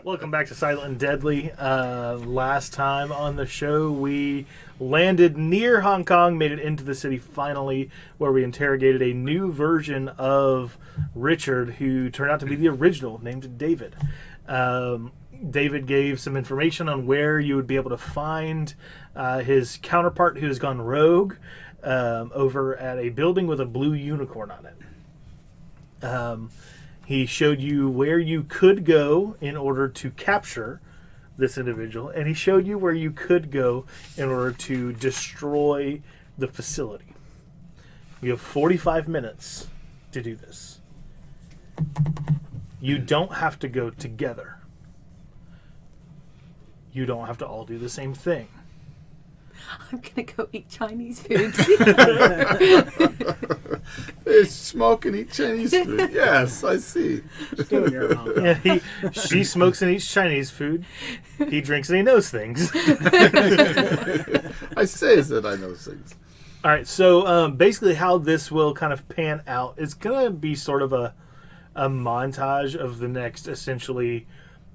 Welcome back to Silent and Deadly. Last time on the show, we landed near Hong Kong, made it into the city finally, where we interrogated a new version of Richard, who turned out to be the original, named David. David gave some information on where you would be able to find his counterpart who has gone rogue over at a building with a blue unicorn on it. He showed you where you could go in order to capture this individual, and he showed you where you could go in order to destroy the facility. You have 45 minutes to do this. You don't have to go together. You don't have to all do the same thing. I'm going to go eat Chinese food. They smoke and eat Chinese food. Yes, I see. Yeah, she smokes and eats Chinese food. He drinks and he knows things. I say that I know things. All right, so basically how this will kind of pan out, it's going to be sort of a montage of the next essentially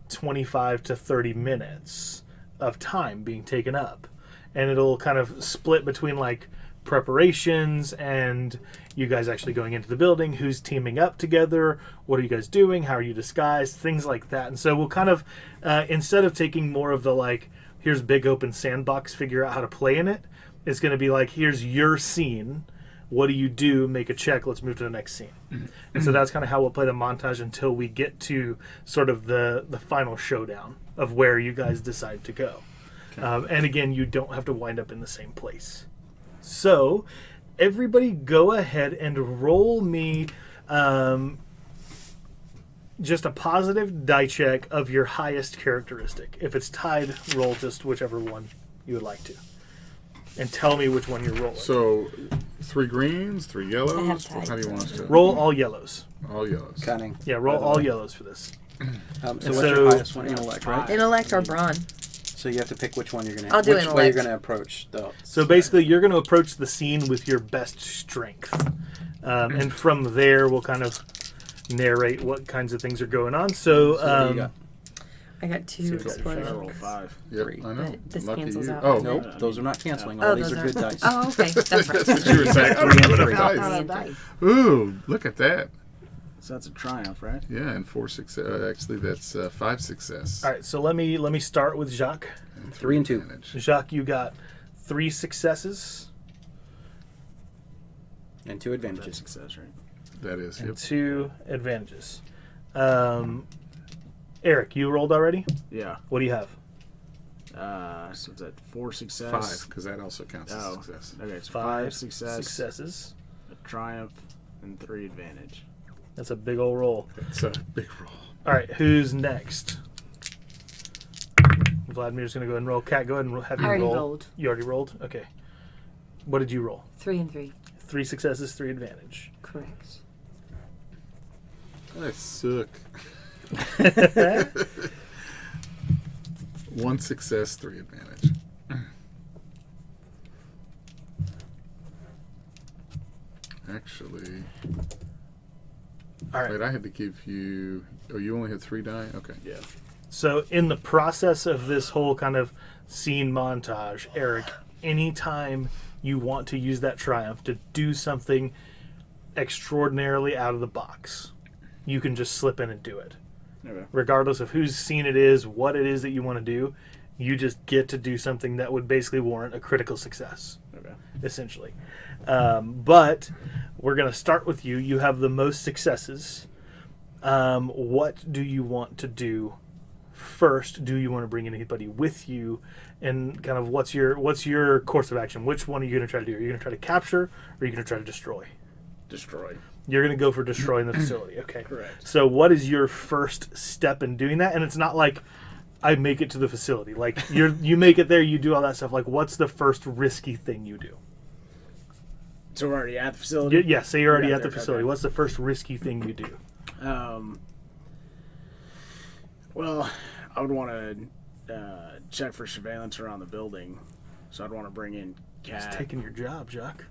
25 to 30 minutes of time being taken up. And it'll kind of split between like preparations and you guys actually going into the building, who's teaming up together, what are you guys doing, how are you disguised, things like that. And so we'll kind of, instead of taking more of the like, here's big open sandbox, figure out how to play in it, it's going to be like, here's your scene, what do you do, make a check, let's move to the next scene. And so that's kind of how we'll play the montage until we get to sort of the final showdown of where you guys decide to go. And again, you don't have to wind up in the same place. So, everybody go ahead and roll me just a positive die check of your highest characteristic. If it's tied, roll just whichever one you would like to. And tell me which one you're rolling. So, 3 greens, 3 yellows. I have tied. How do you want us to? Roll all yellows. All yellows. Cunning. Yeah, roll all yellows for this. So what's so- your highest one? Intellect, right? Intellect or brawn. So you have to pick which one you're gonna. I'll do which way intellect. you're gonna approach though. So basically, you're going to approach the scene with your best strength. And from there, we'll kind of narrate what kinds of things are going on. So, So what do you got? I got 2 So you got explosions. 5. Yep, 3. I know. But this Lucky cancels you. out. Oh, Nope, Yeah, those are not canceling. Oh, All these those are good dice. Oh, okay. That's That's right. what you were saying. I don't have enough dice. Ooh, look at that. So that's a triumph, right? Yeah, and 4 success. Actually, that's 5 success. all right, so let me start with Jacques. And 3 and 2. advantage. Jacques, you got 3 successes And 2 That's advantages. success, right? That is. and Yep. 2 advantages. Eric, you rolled already? Yeah. What do you have? So it's at 4 success. 5, because that also counts as Oh. success. Okay, it's 5 5 successes. a triumph, and 3 advantage. That's a big old roll. It's a big roll. All right, who's next? Vladimir's going to go ahead and roll. Kat, go ahead and have I you already roll. rolled. You already rolled? Okay. What did you roll? 3 and 3. 3 successes, 3 advantage. Correct. I suck. 1 success, 3 advantage. Actually, All right. wait, I had to give you. Oh, you only had 3 die? Okay. Yeah. So in the process of this whole kind of scene montage, Eric, anytime you want to use that triumph to do something extraordinarily out of the box, you can just slip in and do it. Okay. Regardless of whose scene it is, what it is that you want to do, you just get to do something that would basically warrant a critical success, Okay. essentially. But we're going to start with you. You have the most successes. What do you want to do first? Do you want to bring anybody with you? And kind of what's your course of action? Which one are you going to try to do? Are you going to try to capture, or are you going to try to destroy? Destroy. You're going to go for destroying the facility. Okay. Correct. So what is your first step in doing that? And it's not like I make it to the facility. Like you make it there, you do all that stuff. Like what's the first risky thing you do? So we're already at the facility? Yeah, say you're already We're at the there, facility. okay. What's the first risky thing you do? Well, I would want to check for surveillance around the building. So I'd want to bring in Just Cat. taking your job, Jacques.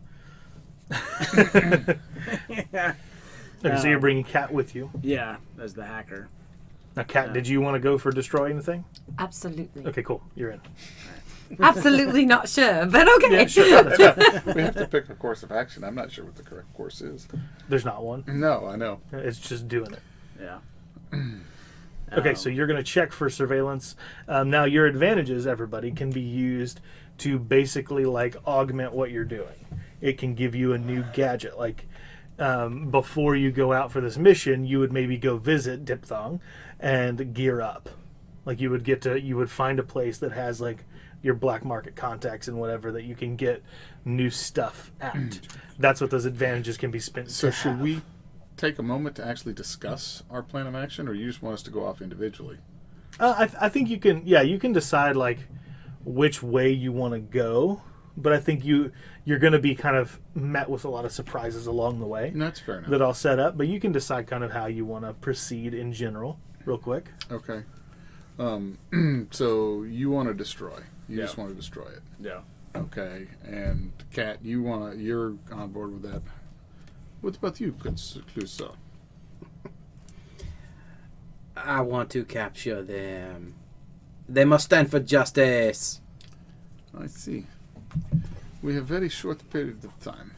Yeah. Okay, so you're bringing Kat with you. Yeah, as the hacker. Now, Kat, did you want to go for destroying the thing? Absolutely. Okay, cool. You're in. Absolutely not sure, but okay. Yeah, sure. We have to pick a course of action. I'm not sure what the correct course is. There's not one. No, I know. It's just doing it. Yeah. Okay, so you're going to check for surveillance. Now, your advantages, everybody, can be used to basically like augment what you're doing. It can give you a new gadget. Like before you go out for this mission, you would maybe go visit Diphthong and gear up. Like you would find a place that has like your black market contacts and whatever that you can get new stuff at. That's what those advantages can be spent. So should we take a moment to actually discuss our plan of action, or you just want us to go off individually? I think you can. Yeah, you can decide like which way you want to go, but I think you're going to be kind of met with a lot of surprises along the way. That's fair enough. That I'll set up, but you can decide kind of how you want to proceed in general, real quick. Okay. So you want to destroy. You Yeah. just want to destroy it. Yeah. Okay. And Kat, you're on board with that. What about you, Clouseau? I want to capture them. They must stand for justice. I see. We have very short period of time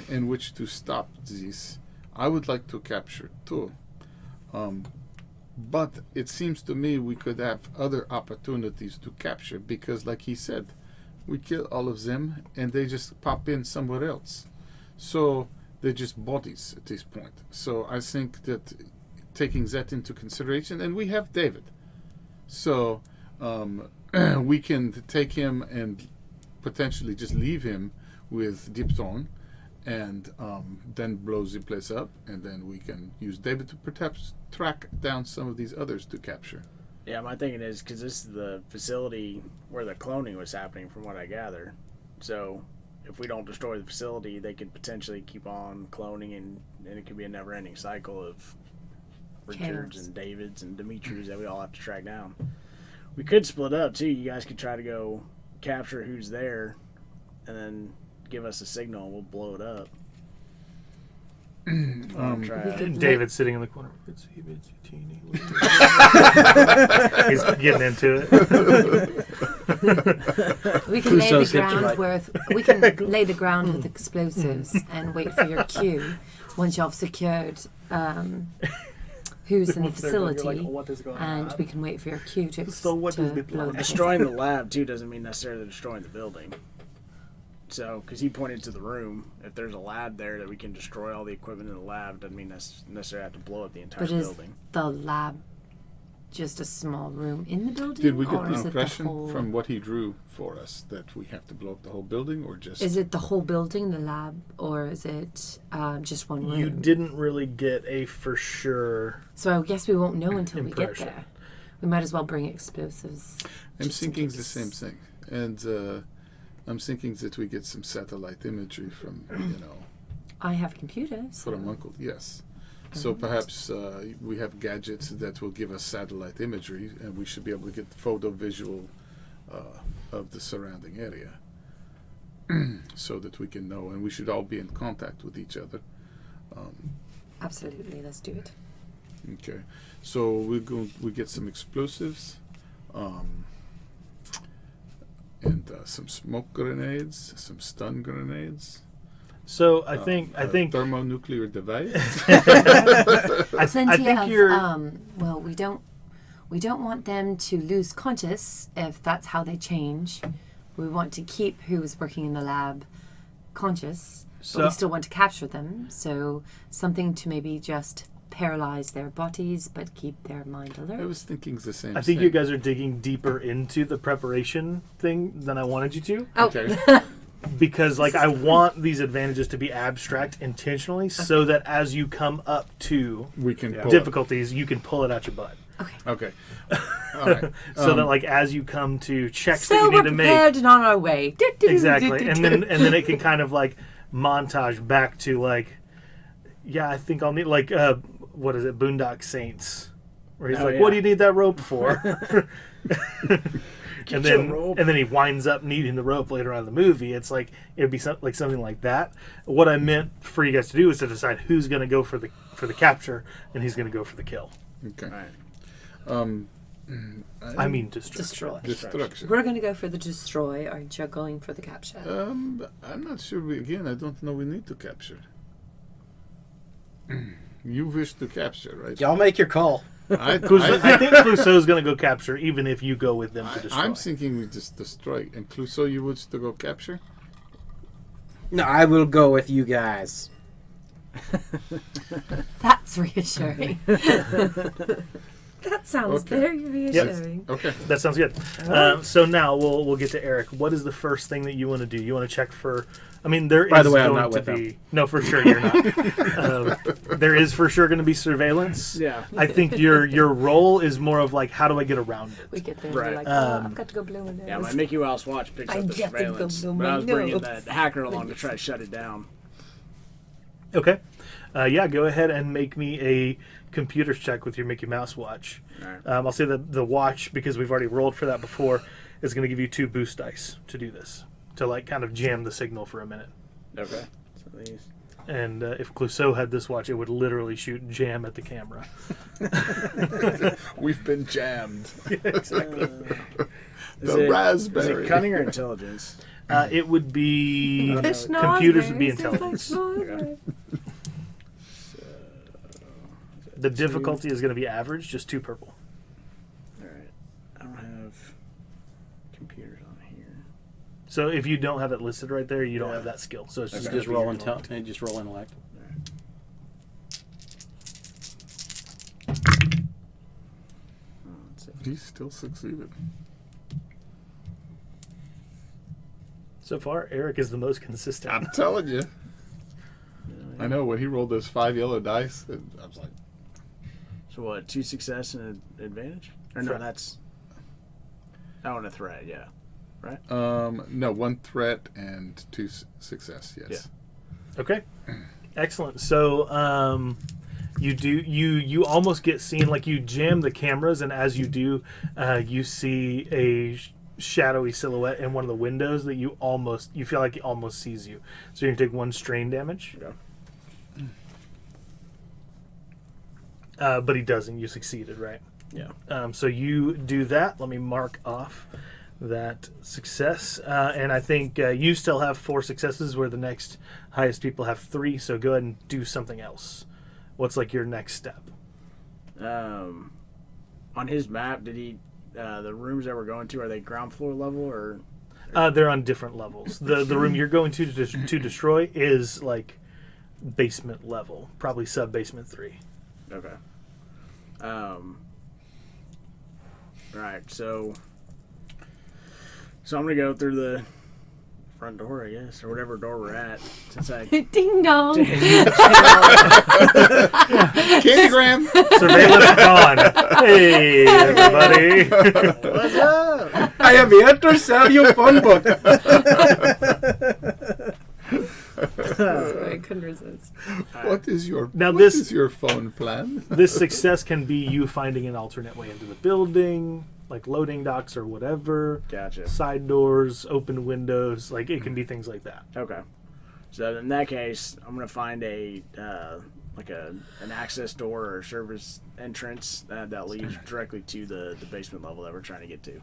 in which to stop this. I would like to capture too. But it seems to me we could have other opportunities to capture because, like he said, we kill all of them and they just pop in somewhere else. So they're just bodies at this point. So I think that taking that into consideration, and we have David. So we can take him and potentially just leave him with Diphthong and then blow the place up, and then we can use David to perhaps track down some of these others to capture. Yeah, my thinking is because this is the facility where the cloning was happening, from what I gather. So if we don't destroy the facility, they could potentially keep on cloning, and it could be a never-ending cycle of Richards Chaos. and Davids and Dimitri's that we all have to track down. We could split up too. You guys could try to go capture who's there, and then give us a signal, and we'll blow it up. David's sitting in the corner. It's itsy teeny. He's getting into it. We can lay Clouseau's the hips are ground right. we can lay the ground with explosives and wait for your cue once you've secured who's in the facility, What is going and on? we can wait for your cue to, So what to is the blow plan? the Destroying the lab too doesn't mean necessarily destroying the building. So, because he pointed to the room, if there's a lab there that we can destroy all the equipment in the lab, doesn't mean necessarily have to blow up the entire But is building. the lab just a small room in the building? Did we get or the is it impression whole, from what he drew for us that we have to blow up the whole building, or just... Is it the whole building, the lab, or is it just one room? You didn't really get a for sure. So I guess we won't know until we get Impression. there. We might as well bring explosives. I'm just in thinking the case. same thing. And I'm thinking that we get some satellite imagery from, I have a computer. So. from Uncle. Yes. So perhaps we have gadgets that will give us satellite imagery, and we should be able to get photo visual of the surrounding area so that we can know, and we should all be in contact with each other. Absolutely, let's do it. Okay. So we get some explosives. And some smoke grenades, some stun grenades. So I think thermonuclear device. I Plenty think of you're well, we don't want them to lose conscious if that's how they change. We want to keep who's working in the lab conscious, but So- we still want to capture them. So something to maybe just paralyze their bodies but keep their mind I alert. was thinking the same I think thing. you guys are digging deeper into the preparation thing than I wanted you to. Oh, Okay. Because like I want these advantages to be abstract intentionally so that as you come up to We can pull difficulties, you can pull it out your butt. okay. Up. Okay. All right. So that like as you come to checks that So you we're need to make. prepared and on our way. Exactly. And then it can kind of like montage back to like, yeah, I think I'll need like what is it, Boondock Saints, where he's Oh, like, yeah. what do you need that rope for? Get and your then rope. and then he winds up needing the rope later on in the movie. It's like it'd be like something like that. What I meant for you guys to do is to decide who's going to go for the capture and who's going to go for the kill. Okay. All right. I mean, destruction. destruction. We're going to go for the destroy. Aren't you going for the capture? I'm not sure. I don't know. We need to capture. You wish to capture, right? Y'all make your call. I think Clouseau's going to go capture, even if you go with them to destroy. I'm thinking we just destroy. And Clouseau, you wish to go capture? No, I will go with you guys. That's reassuring. That sounds Okay. very reassuring. Okay. That sounds good. So now we'll get to Eric. What is the first thing that you want to do? You want to check for? I mean, there By is the way, I'm going not to with be them. no, for sure you're not. There is for sure going to be surveillance. Yeah. I think your role is more of like, how do I get around it? We get there and Right. we're like, oh, I've got to go blow my nose. Yeah, my Mickey Mouse watch picks I up the get to go surveillance, blow but my I was bringing nose. the hacker along to try to shut it down. Okay. Yeah, go ahead and make me a computer check with your Mickey Mouse watch. All right. I'll say that the watch, because we've already rolled for that before, is going to give you 2 boost dice to do this, to like kind of jam the signal for a minute. Okay. So these. And if Clouseau had this watch, it would literally shoot jam at the camera. We've been jammed. Exactly. The raspberry. Is it cunning or intelligence? It would be Fish computers would be schnozberries, seems like intelligence. schnozberries. The difficulty is going to be average, just 2 purple. All right. I don't have computers on here. So if you don't have it listed right there, you don't have that skill. So it's just Just gonna roll be your intel. Just roll intellect. Let's see. He still succeeded. So far, Eric is the most consistent. I'm telling you. I know when he rolled those 5 yellow dice, I was like, So what? 2 success and an advantage? Or no, Threat. that's. Oh, and a threat. Yeah. no, 1 threat and 2 success. Yes. Okay, excellent. So you almost get seen, like you jam the cameras, and as you do, you see a shadowy silhouette in one of the windows that you feel like he almost sees you. So you're gonna take 1 strain damage. Okay. But he doesn't. You succeeded, right? Yeah. So you do that. Let me mark off that success. And I think you still have 4 successes, where the next highest people have 3. So go ahead and do something else. What's like your next step? On his map, did he? The rooms that we're going to, are they ground floor level or? They're on different levels. The room you're going to destroy is like basement level, probably sub basement 3. Okay. Right. So I'm gonna go through the front door, I guess, or whatever door we're at. Since I Ding dong. Candygram! Surveillance gone. Hey, everybody. what's up? I am here to sell you phone book. Sorry, I couldn't resist. What is your Now what this- is your phone plan? This success can be you finding an alternate way into the building, like loading docks or whatever. Gotcha. Side doors, open windows, like it can be things like that. Okay. So in that case, I'm gonna find a like an access door or service entrance that leads directly to the basement level that we're trying to get to.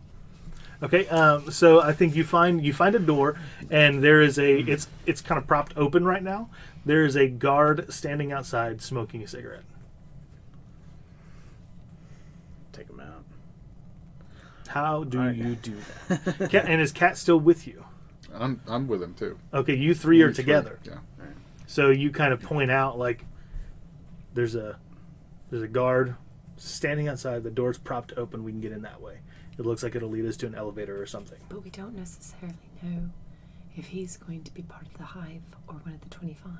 Okay, so I think you find a door, and there is it's kind of propped open right now. There is a guard standing outside smoking a cigarette. Take them out. How do Alright. you do that? Cat, and is Cat still with you? I'm with him too. Okay, you 3 are You three, together. Yeah. So you kind of point out like there's a guard standing outside. The door's propped open. We can get in that way. It looks like it'll lead us to an elevator or something. But we don't necessarily know if he's going to be part of the hive or one of the 25.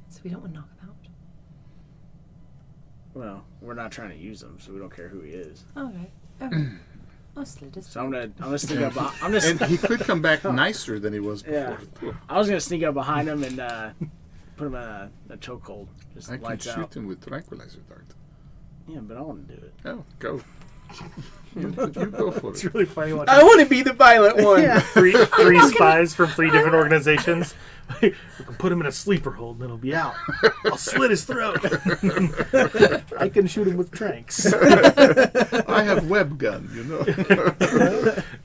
So we don't want to knock him out. Well, we're not trying to use him, so we don't care who he is. All right. Okay. Mostly just. So I'm gonna sneak up. I'm gonna. And he could come back nicer than he was Yeah. before. I was gonna sneak up behind him and put him in a chokehold. Just I can lights shoot out. him with tranquilizer dart. Yeah, but I want to do it. Oh, go. You go for It's it. really funny watching I want to be the violent one. three spies from 3 different organizations. We can put him in a sleeper hold and then he'll be out. I'll slit his throat. I can shoot him with tranks. I have web gun, you know.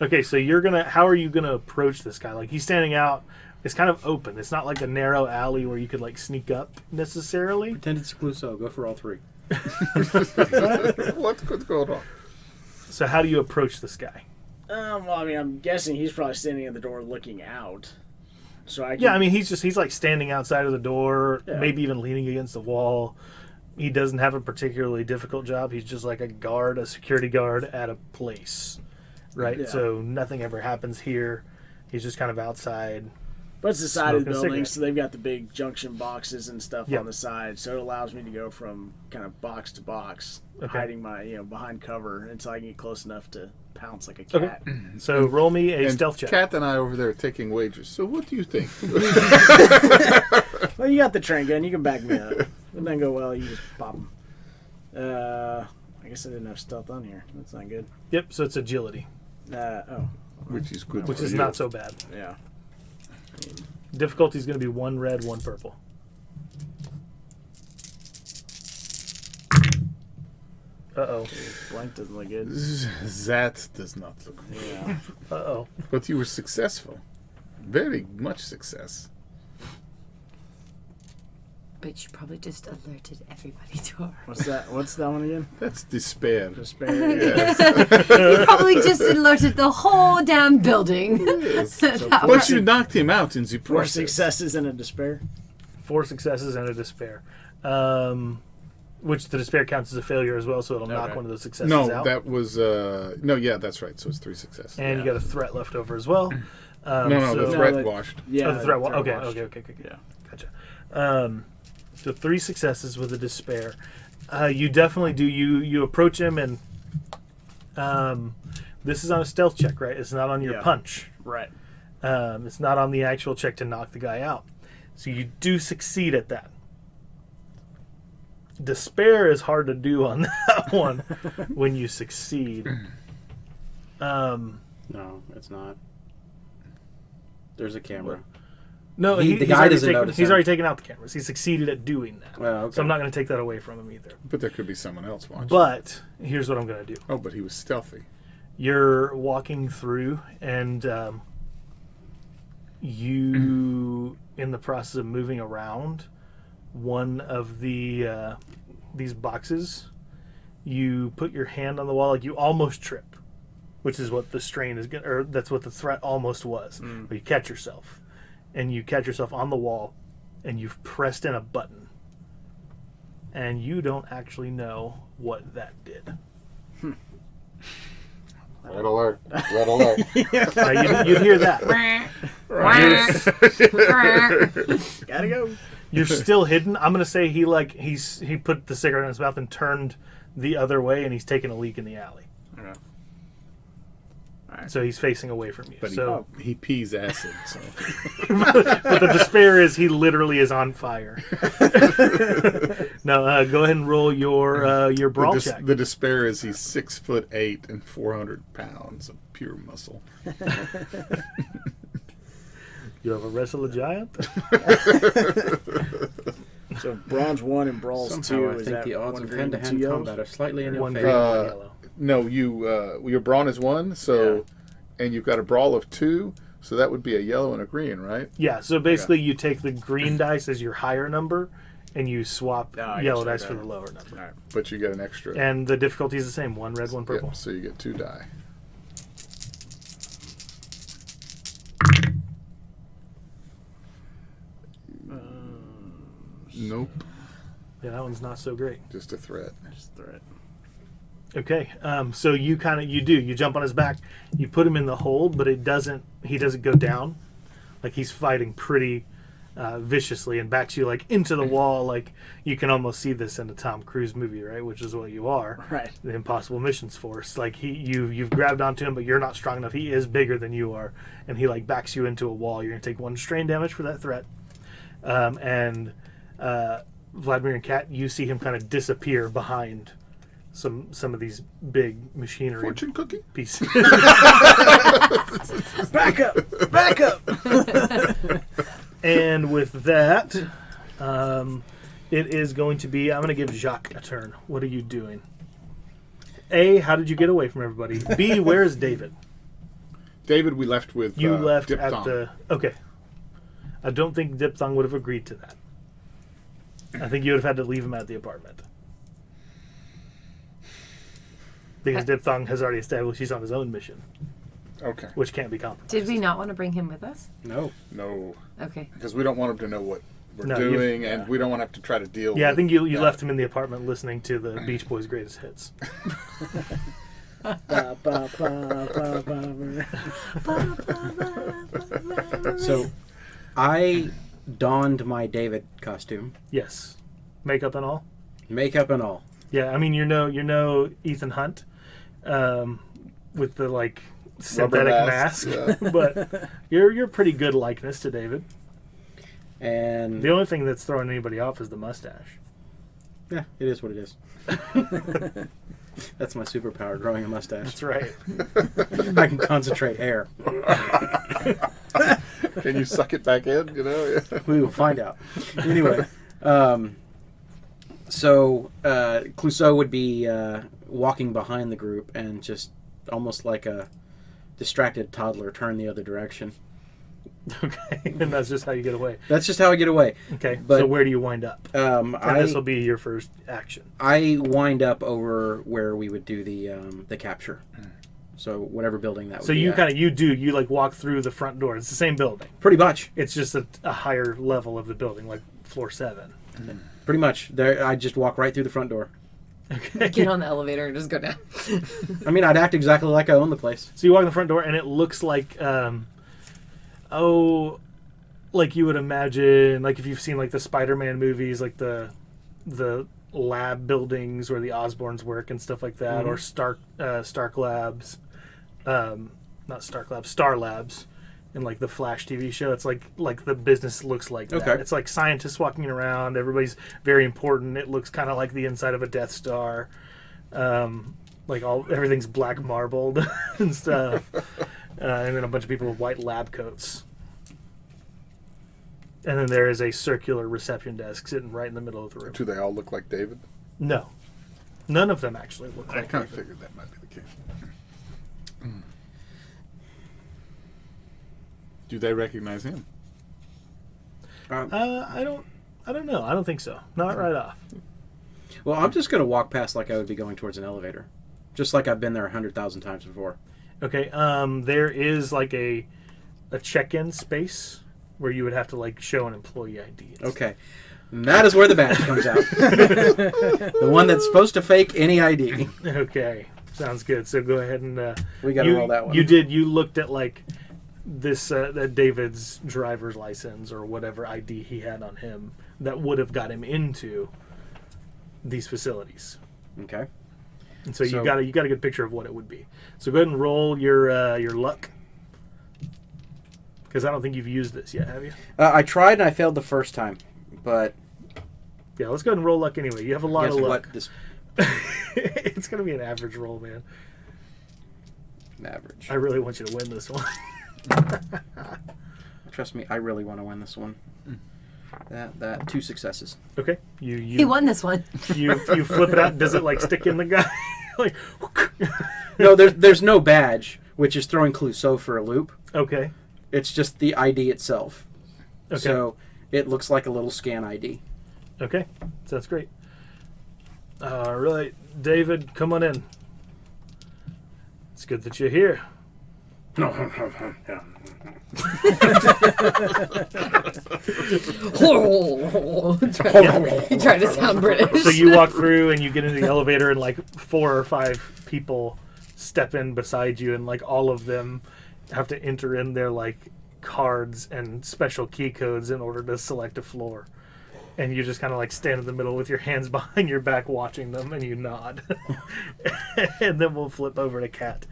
Okay, so how are you gonna approach this guy? Like, he's standing out. It's kind of open. It's not like a narrow alley where you could like sneak up necessarily. Pretend it's Clouseau. Go for all 3. What could go wrong? So how do you approach this guy? Well, I mean, I'm guessing he's probably standing at the door looking out. So I can, Yeah, I mean, he's like standing outside of the door, Yeah. maybe even leaning against the wall. He doesn't have a particularly difficult job. He's just like a security guard at a place, right? Yeah. So nothing ever happens here. He's just kind of outside. But it's the side of the smoking a building, cigarette. so they've got the big junction boxes and stuff Yep. on the side, so it allows me to go from kind of box to box, Okay. hiding my behind cover until I can get close enough to pounce like a Okay. cat. So roll me a And stealth check. Kat and I over there taking wagers. So what do you think? Well, you got the train gun, you can back me up. If it doesn't go well, you just pop them. I guess I didn't have stealth on here. That's not good. Yep. So it's agility, Which is good which for is you. not so bad. yeah. Difficulty is going to be 1 red, 1 purple. Uh-oh. Blank doesn't look good. That does not look good. Yeah. Uh-oh. But you were successful. Very much success. But you probably just alerted everybody to our. What's that? What's that one again? That's despair. Despair. You probably just alerted the whole damn building. Yes. That But was- you knocked him out in the 4 process. successes and a despair. 4 successes and a despair. Which the despair counts as a failure as well, so it'll knock Okay. one of those successes No, out. that was no. Yeah, that's right. So it's 3 successes. And you got a threat left over as well. no, so- the threat No, washed. Yeah. Oh, the threat. threat Okay, washed. okay. Yeah. Gotcha. So 3 successes with a despair. You definitely do. You approach him, and this is on a stealth check, right? It's not on your Yeah. punch. Right. It's not on the actual check to knock the guy out. So you do succeed at that. Despair is hard to do on that one when you succeed. No, it's not. There's a camera. No, The he's guy already doesn't taken, notice he's him. already taken out the cameras. He succeeded at doing that. Well, okay. So I'm not going to take that away from him either. But there could be someone else watching. But here's what I'm going to do. Oh, but he was stealthy. You're walking through, and you, in the process of moving around one of the these boxes, you put your hand on the wall, like you almost trip, which is what the strain is, or that's what the threat almost was. But you catch yourself, and you catch yourself on the wall, and you've pressed in a button, and you don't actually know what that did. Red alert. Red alert. Now, you'd hear that. Gotta go. You're still hidden. I'm gonna say he put the cigarette in his mouth and turned the other way, and he's taking a leak in the alley. Okay. So he's facing away from you. But So, he pees acid. So but the despair is he literally is on fire. Now, go ahead and roll your brawl check. the despair is he's 6'8" and 400 pounds of pure muscle. You have a wrestle a giant. So bronze 1 and brawls Somehow 2 I is think that the odds one of green and 2 hand-to-hand yellows? combat are slightly in your One favor. green, one yellow. No, your brawn is 1, so and you've got a brawl of 2, so that would be a yellow and a green, right? Yeah. So basically, you take the green dice as your higher number, and you swap I yellow gotcha, dice for okay. the lower number. All right. But you get an extra. And the difficulty is the same: 1 red, 1 purple. Yep, so you get 2 die. Nope, Yeah, that one's not so great. just a threat. Just threat. Okay, so you jump on his back, you put him in the hold, but he doesn't go down, like he's fighting pretty viciously and backs you like into the wall, like you can almost see this in a Tom Cruise movie, right? Which is what you are, Right. the Impossible Missions Force. Like you've grabbed onto him, but you're not strong enough. He is bigger than you are, and he like backs you into a wall. You're gonna take 1 strain damage for that threat, and Vladimir and Kat, you see him kind of disappear behind some of these big machinery Fortune cookie? pieces. Back up! Back up! And with that, it is going to be. I'm going to give Jacques a turn. What are you doing? A, how did you get away from everybody? B, where is David? David, we left with You left Diphthong. at the. Okay. I don't think Diphthong would have agreed to that. I think you would have had to leave him at the apartment. Because Diphthong has already established he's on his own mission, Okay. which can't be compromised. Did we not want to bring him with us? No. No, Okay. because we don't want him to know what we're No, you've- doing, and we don't want to have to try to deal with Yeah, I think you that. left him in the apartment listening to the Beach Boys' greatest hits. Ba, ba, ba, ba, ba. So, I donned my David costume, Yes. Makeup and all? makeup and all. Yeah, I mean, you know Ethan Hunt with the, like, synthetic mask, mask. But you're pretty good likeness to David. And The only thing that's throwing anybody off is the mustache. yeah, it is what it is. That's my superpower, growing a mustache. That's right. I can concentrate hair. Can you suck it back in? You know. We will find out. Anyway, so Clouseau would be walking behind the group and just almost like a distracted toddler turn the other direction. Okay, and that's just how you get away. That's just how I get away. Okay, But- so where do you wind up? And this will be your first action. I wind up over where we would do the capture. So whatever building that would So be you at. you like walk through the front door. It's the same building. Pretty much. It's just a higher level of the building, like floor 7. Pretty much. There, I just walk right through the front door. Okay. Get on the elevator and just go down. I mean, I'd act exactly like I own the place. So you walk in the front door, and it looks like, like you would imagine, like if you've seen like the Spider-Man movies, like the lab buildings where the Osborns work and stuff like that, or Stark Labs, not Stark Labs, Star Labs, in like the Flash TV show. It's like the business looks like that. Okay. It's like scientists walking around. Everybody's very important. It looks kind of like the inside of a Death Star. Like everything's black marbled and stuff. And then a bunch of people with white lab coats. And then there is a circular reception desk sitting right in the middle of the room. Do they all look like David? No. None of them actually look I like kind of David. figured that might be the case. Do they recognize him? I don't know. I don't think so. Not right off. Well, I'm just going to walk past like I would be going towards an elevator. Just like I've been there 100,000 times before. Okay. There is like a check-in space where you would have to like show an employee ID. Okay. And that is where the badge comes out. The one that's supposed to fake any ID. Okay. Sounds good. So go ahead and We got to roll that one. You looked at like this that David's driver's license or whatever ID he had on him that would have got him into these facilities. Okay. And so, So- you got a good picture of what it would be. So go ahead and roll your luck, because I don't think you've used this yet, have you? I tried and I failed the first time, but Yeah, let's go ahead and roll luck anyway. You have a lot guess of what? luck. This It's gonna be an average roll, man. average. I really want you to win this one. Trust me, I really want to win this one. That 2 successes. Okay, He you won this one. you flip it out. Does it like stick in the guy? Like, No, there's no badge, which is throwing Clouseau for a loop. okay, It's just the ID itself. okay, So it looks like a little scan ID. okay. Sounds great. All right, David, come on in. It's good that you're here. He tried to sound British. So you walk through and you get into the elevator, and like 4 or 5 people step in beside you, and like all of them have to enter in their like cards and special key codes in order to select a floor. And you just kind of like stand in the middle with your hands behind your back watching them, and you nod. And then we'll flip over to Kat.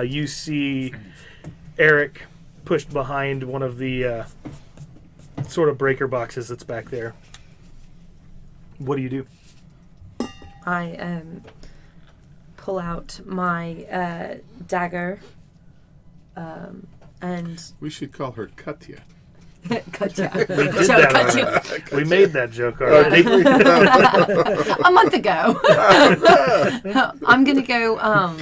You see Eric pushed behind one of the sort of breaker boxes that's back there. What do you do? I pull out my dagger and We should call her Katya. Katya. We did that already. We made that joke already. A month ago. I'm gonna go.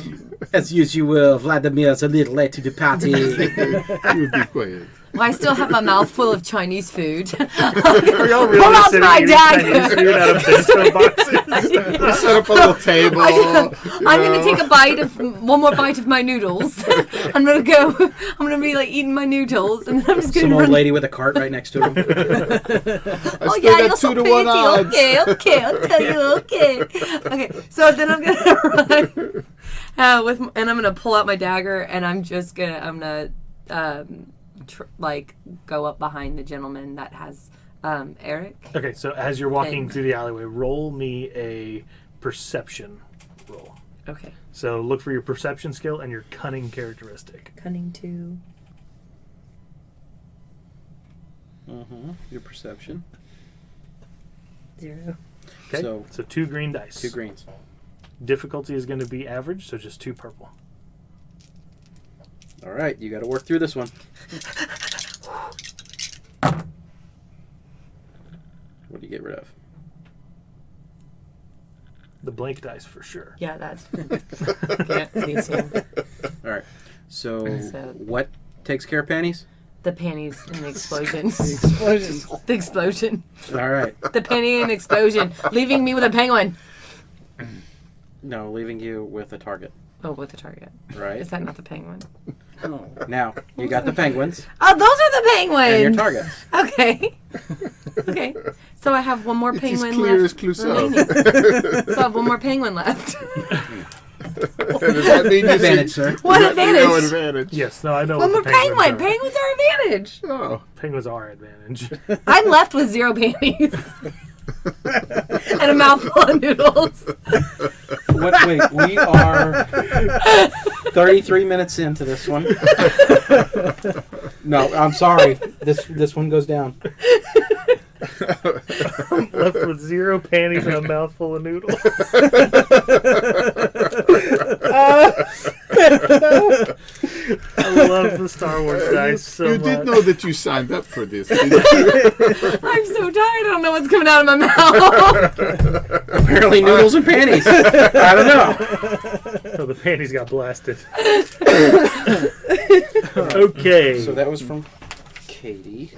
As usual, Vladimir's a little late to the party. You be quiet. Well, I still have my mouth full of Chinese food. Are y'all really Pull out sitting my eating dagger. Chinese food out of bento boxes? We set up a little table. I'm gonna take one more bite of my noodles. I'm gonna be like eating my noodles, and then I'm just gonna Some old run. lady with a cart right next to him. Oh still yeah, got you're so 2 to 1 pretty. odds. Okay, I'll tell you. Okay. So then I'm gonna run and I'm gonna pull out my dagger, and I'm gonna go up behind the gentleman that has Eric. Okay, so as you're walking And- through the alleyway, roll me a perception roll. Okay. So look for your perception skill and your cunning characteristic. Cunning 2. Your perception. 0. Okay, So- so 2 green dice. 2 greens. Difficulty is going to be average, so just 2 purple. All right, you got to work through this one. What do you get rid of? The blank dice for sure. Yeah, that's. Yeah, me too. All right. So, So- what takes care of panties? The panties and the explosion. Explosion. The explosion. All right. The penny and explosion. Leaving me with a penguin. No, leaving you with a target. Oh, with the target. Right. Is that not the penguin? Oh. Now, you got the penguins Oh, those are the penguins. and your targets. Okay. Okay. So I have one more It's as penguin clear as left. Clouseau. remaining. So I have one more penguin left. Does that mean you Advantage, say- sir. What does that mean no advantage? advantage? Yes, no, I know One more what the penguins penguin. are. Penguins are advantage. Oh. Penguins are advantage. I'm left with 0 panties. And a mouthful of noodles. Wait, we are 33 minutes into this one. No, I'm sorry. This one goes down. Left with 0 panties and a mouthful of noodles. I love the Star Wars dice so You much. did know that you signed up for this, didn't you? I'm so tired. I don't know what's coming out of my mouth. Apparently noodles and panties. I don't know. Oh, the panties got blasted. Okay. So that was from Katie.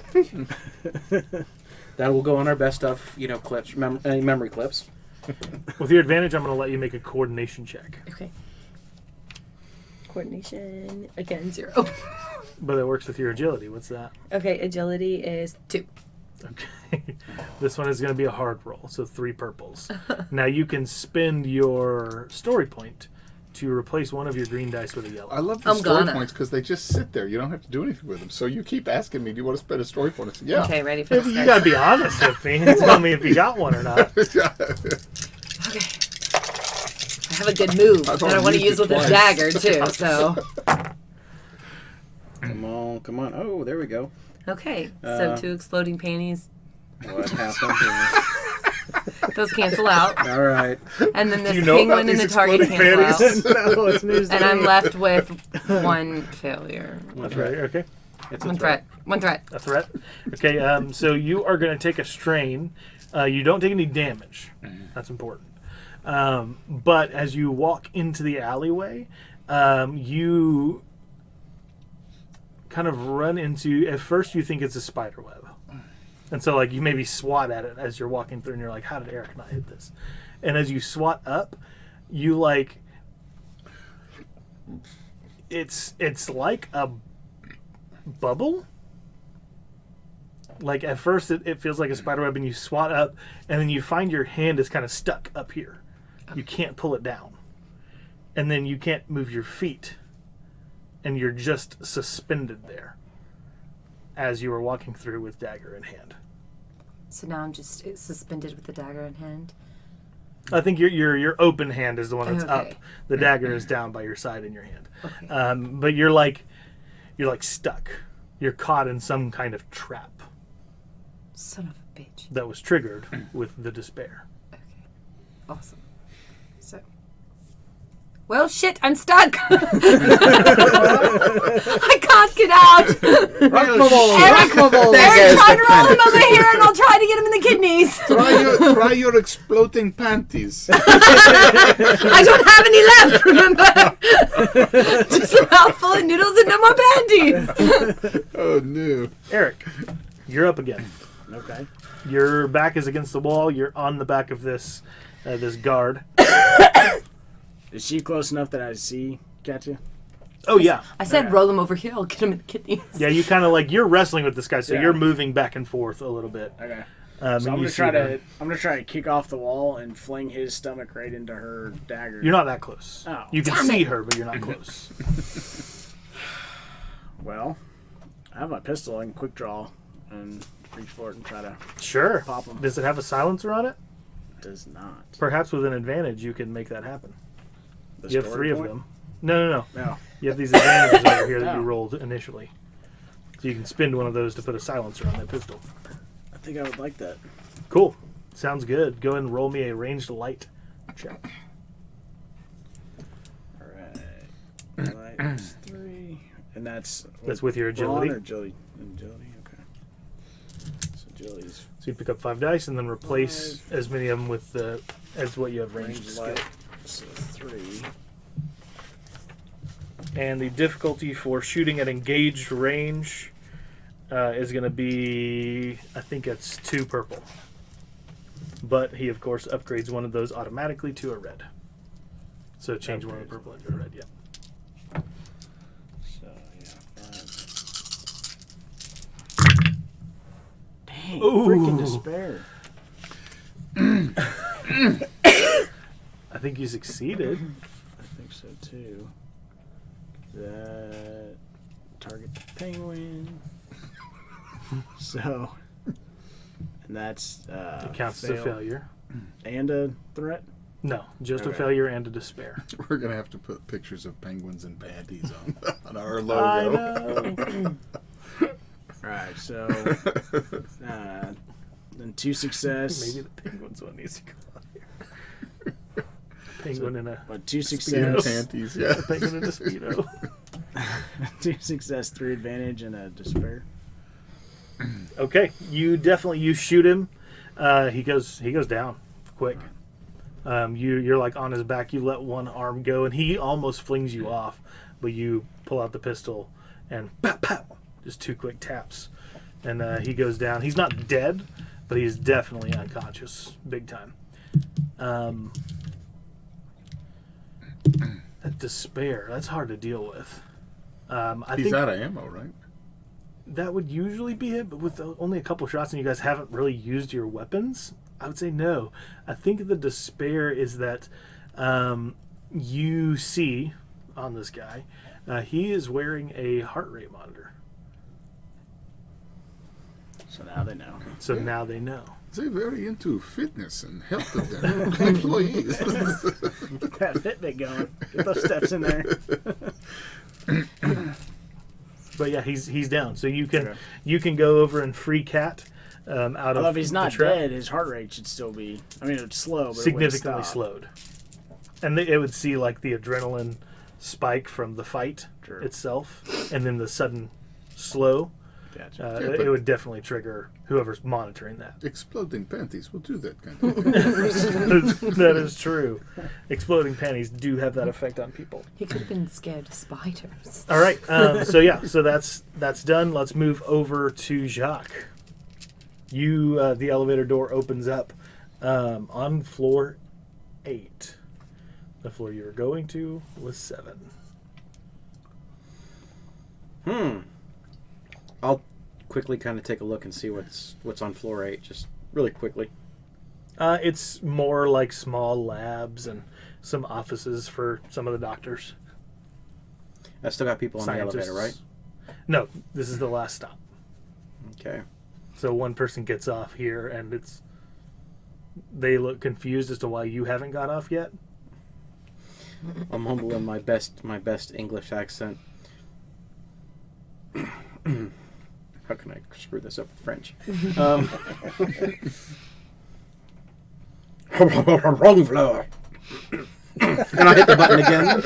That will go on our best of, clips, memory clips. With your advantage, I'm going to let you make a coordination check. Okay. Coordination again 0. But it works with your agility. What's that? Okay, agility is 2. Okay. This one is going to be a hard roll, so 3 purples. Now you can spend your story point to replace one of your green dice with a yellow. I love the I'm story gonna. points because they just sit there. You don't have to do anything with them. So you keep asking me, do you want to spend a story point? I said, yeah. Okay, ready for this? You got to be honest with me and tell me if you got one or not. Okay. I have a good move I've that I already want to used use it with this twice. dagger too. So Come on. Oh, there we go. okay, so Uh, 2 exploding panties. What happened here? Those cancel out, All right. and then this Do you know about penguin and the these target exploding cancel panties? out. No, it's news to And I'm me. left with 1 failure. That's right. Okay. It's a 1 threat. 1 threat. A threat. Okay. So you are going to take a strain. You don't take any damage. That's important. But as you walk into the alleyway, you kind of run into. At first, you think it's a spider web, and so you maybe swat at it as you're walking through, and you're like, "How did Eric not hit this?" And as you swat up, you it's like a bubble. Like at first it feels like a spider web and you swat up and then you find your hand is kind of stuck up here. You can't pull it down. And then you can't move your feet. And you're just suspended there as you were walking through with dagger in hand. So now I'm just suspended with the dagger in hand. I think your open hand is the one that's Okay. up. The dagger is down by your side in your hand. Okay. But you're like stuck. You're caught in some kind of trap Son of a bitch. that was triggered with the despair. Okay. Awesome. So Well, shit, I'm stuck. I can't get out. Eric tried to roll him over here, and I'll try to get him in the kidneys. Try your exploding panties. I don't have any left, remember? Just a mouthful of noodles and no more panties. Oh, no. Eric, you're up again. Okay. Your back is against the wall. You're on the back of this guard. Is she close enough that I see Katya? Oh, yeah. I said roll him over here, I'll get him in the kidneys. Yeah, you kind of you're wrestling with this guy, so Yeah. you're moving back and forth a little bit. Okay. And So I'm you gonna see try her. to kick off the wall and fling his stomach right into her dagger. You're not that close. Oh. You can Damn see it. her, but you're not close. Well, I have my pistol. I can quick draw and reach for it and try to. Sure. Pop 'em. Does it have a silencer on it? Does not. Perhaps with an advantage, you can make that happen. The You have story 3 of point? them. No. No. You have these advantages over here that you Oh. rolled initially. So you can spend one of those to put a silencer on that pistol. I think I would like that. Cool. Sounds good. Go ahead and roll me a ranged light check. All right. Light 3, and that's That's with your agility. brawn or agility. Agility. Okay. So agility's So you pick up 5 dice and then replace as many of them with as what you have ranged range skill. light. So 3. And the difficulty for shooting at engaged range is going to be, I think it's 2 purple. But he, of course, upgrades one of those automatically to a red. So change one of the purple into a red, yeah. So yeah. 5. Dang. Ooh. Freaking despair. I think you succeeded. I think so too. That target the penguin. So, and that's It counts as a failure. and a threat. No, just a Okay. failure and a despair. We're going to have to put pictures of penguins and panties on our I logo. know. All right, so then 2 success. Maybe the penguin's one needs to go on here. Penguin in a But 2 And success, panties, yeah. penguin in a speedo. 2 success, 3 advantage, and a despair. Okay, you shoot him. He goes down quick. You're like on his back. You let one arm go, and he almost flings you off, but you pull out the pistol and pow, pow, just 2 quick taps, and he goes down. He's not dead, but he's definitely unconscious, big time. That despair, that's hard to deal with. I He's think out of ammo, right? that would usually be it, but with only a couple shots and you guys haven't really used your weapons, I would say no. I think the despair is that you see on this guy, he is wearing a heart rate monitor. So now they know. So now they know. They're very into fitness and health of their employees. Get that Fitbit going. Get those steps in there. But yeah, he's down. So you can Okay. you can go over and free Cat out Although of if he's the not trap. dead, his heart rate should still be. I mean, it's slow, but Significantly it slowed. And it would see like the adrenaline spike from the fight True. itself, and then the sudden slow. Gotcha. Yeah, but- It would definitely trigger whoever's monitoring that. Exploding panties will do that kind of thing. That is true. Exploding panties do have that effect on people. He could have been scared of spiders. All right. So that's done. Let's move over to Jacques. The elevator door opens up on floor 8. The floor you were going to was 7. I'll quickly kind of take a look and see what's on floor 8, just really quickly. It's more like small labs and some offices for some of the doctors. I still got people on the elevator, right? No, this is the last stop. Okay. So one person gets off here, and they look confused as to why you haven't got off yet. I'm humble in my best English accent. How can I screw this up with French? Wrong floor. And I hit the button again.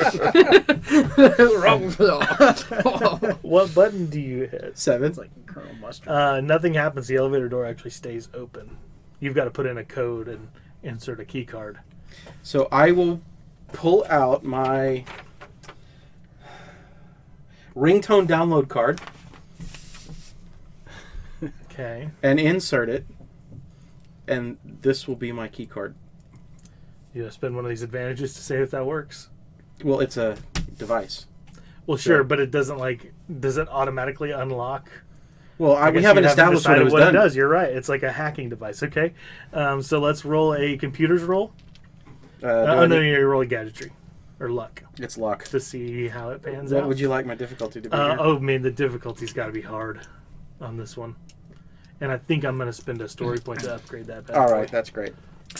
What button do you hit? 7. It's like Colonel Mustard. Nothing happens. The elevator door actually stays open. You've got to put in a code and insert a key card. So I will pull out my ringtone download card Okay. and insert it, and this will be my key card. You gotta spend one of these advantages to say if that works. Well, it's a device. Well, sure, Sure. but it doesn't does it automatically unlock? Well, I we guess haven't you established what it decided was what done. it does. You're right. It's like a hacking device. Okay. So let's roll a computer's roll. Do I Oh, no, need- you roll a gadgetry. Or luck. It's luck. To see how it pans What out. would you like my difficulty to be? here? Oh, man, the difficulty's got to be hard on this one. And I think I'm going to spend a story point to upgrade that. bad All boy. right, that's great.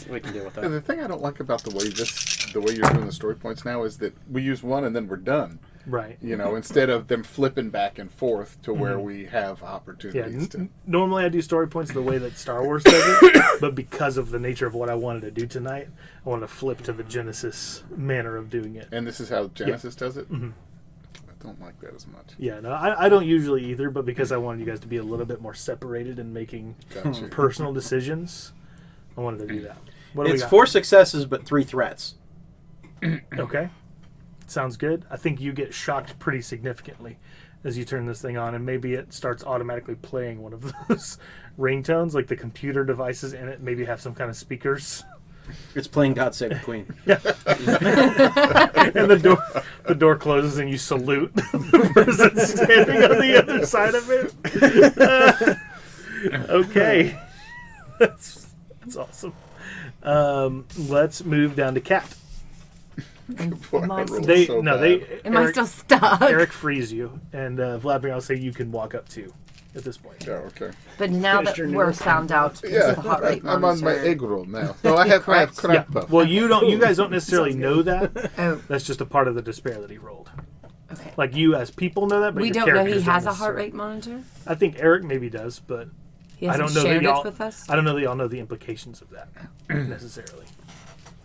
We can deal with And that. the thing I don't like about the way you're doing the story points now is that we use one and then we're done. Right. You know, instead of them flipping back and forth to where Mhm. we have Yeah. opportunities to. Normally I do story points the way that Star Wars does it, but because of the nature of what I wanted to do tonight, I wanted to flip to the Genesis manner of doing it. And this is how Genesis does it. Mhm. I don't like that as much. Yeah, no, I don't usually either, but because I wanted you guys to be a little bit more separated in making Gotcha. personal decisions, I wanted to do that. What do we It's got? 4 successes, but 3 threats. Okay. Sounds good. I think you get shocked pretty significantly as you turn this thing on, and maybe it starts automatically playing one of those ringtones, like the computer devices in it maybe have some kind of speakers. It's playing God Save the Queen. And the door closes and you salute the person standing on the other side of it. Okay. That's awesome. Let's move down to Cat. Boy, I rolled They so no, bad. they Am I Eric, still stuck? Eric frees you, and Vladimir, I'll say you can walk up too at this point. Yeah, okay. But now Finished that your we're noodle? found out because Yeah, of the heart rate I'm on my monitor. egg roll now. No, I have Yeah. crab puff. Well, you guys don't necessarily know that. Oh, That's just a part of the despair that he rolled. okay. Like you as people know that, but We your don't know characters he don't has a heart necessarily. rate monitor. I think Eric maybe does, but He I hasn't don't know that shared y'all. it with us. I don't know that y'all know the implications of that necessarily.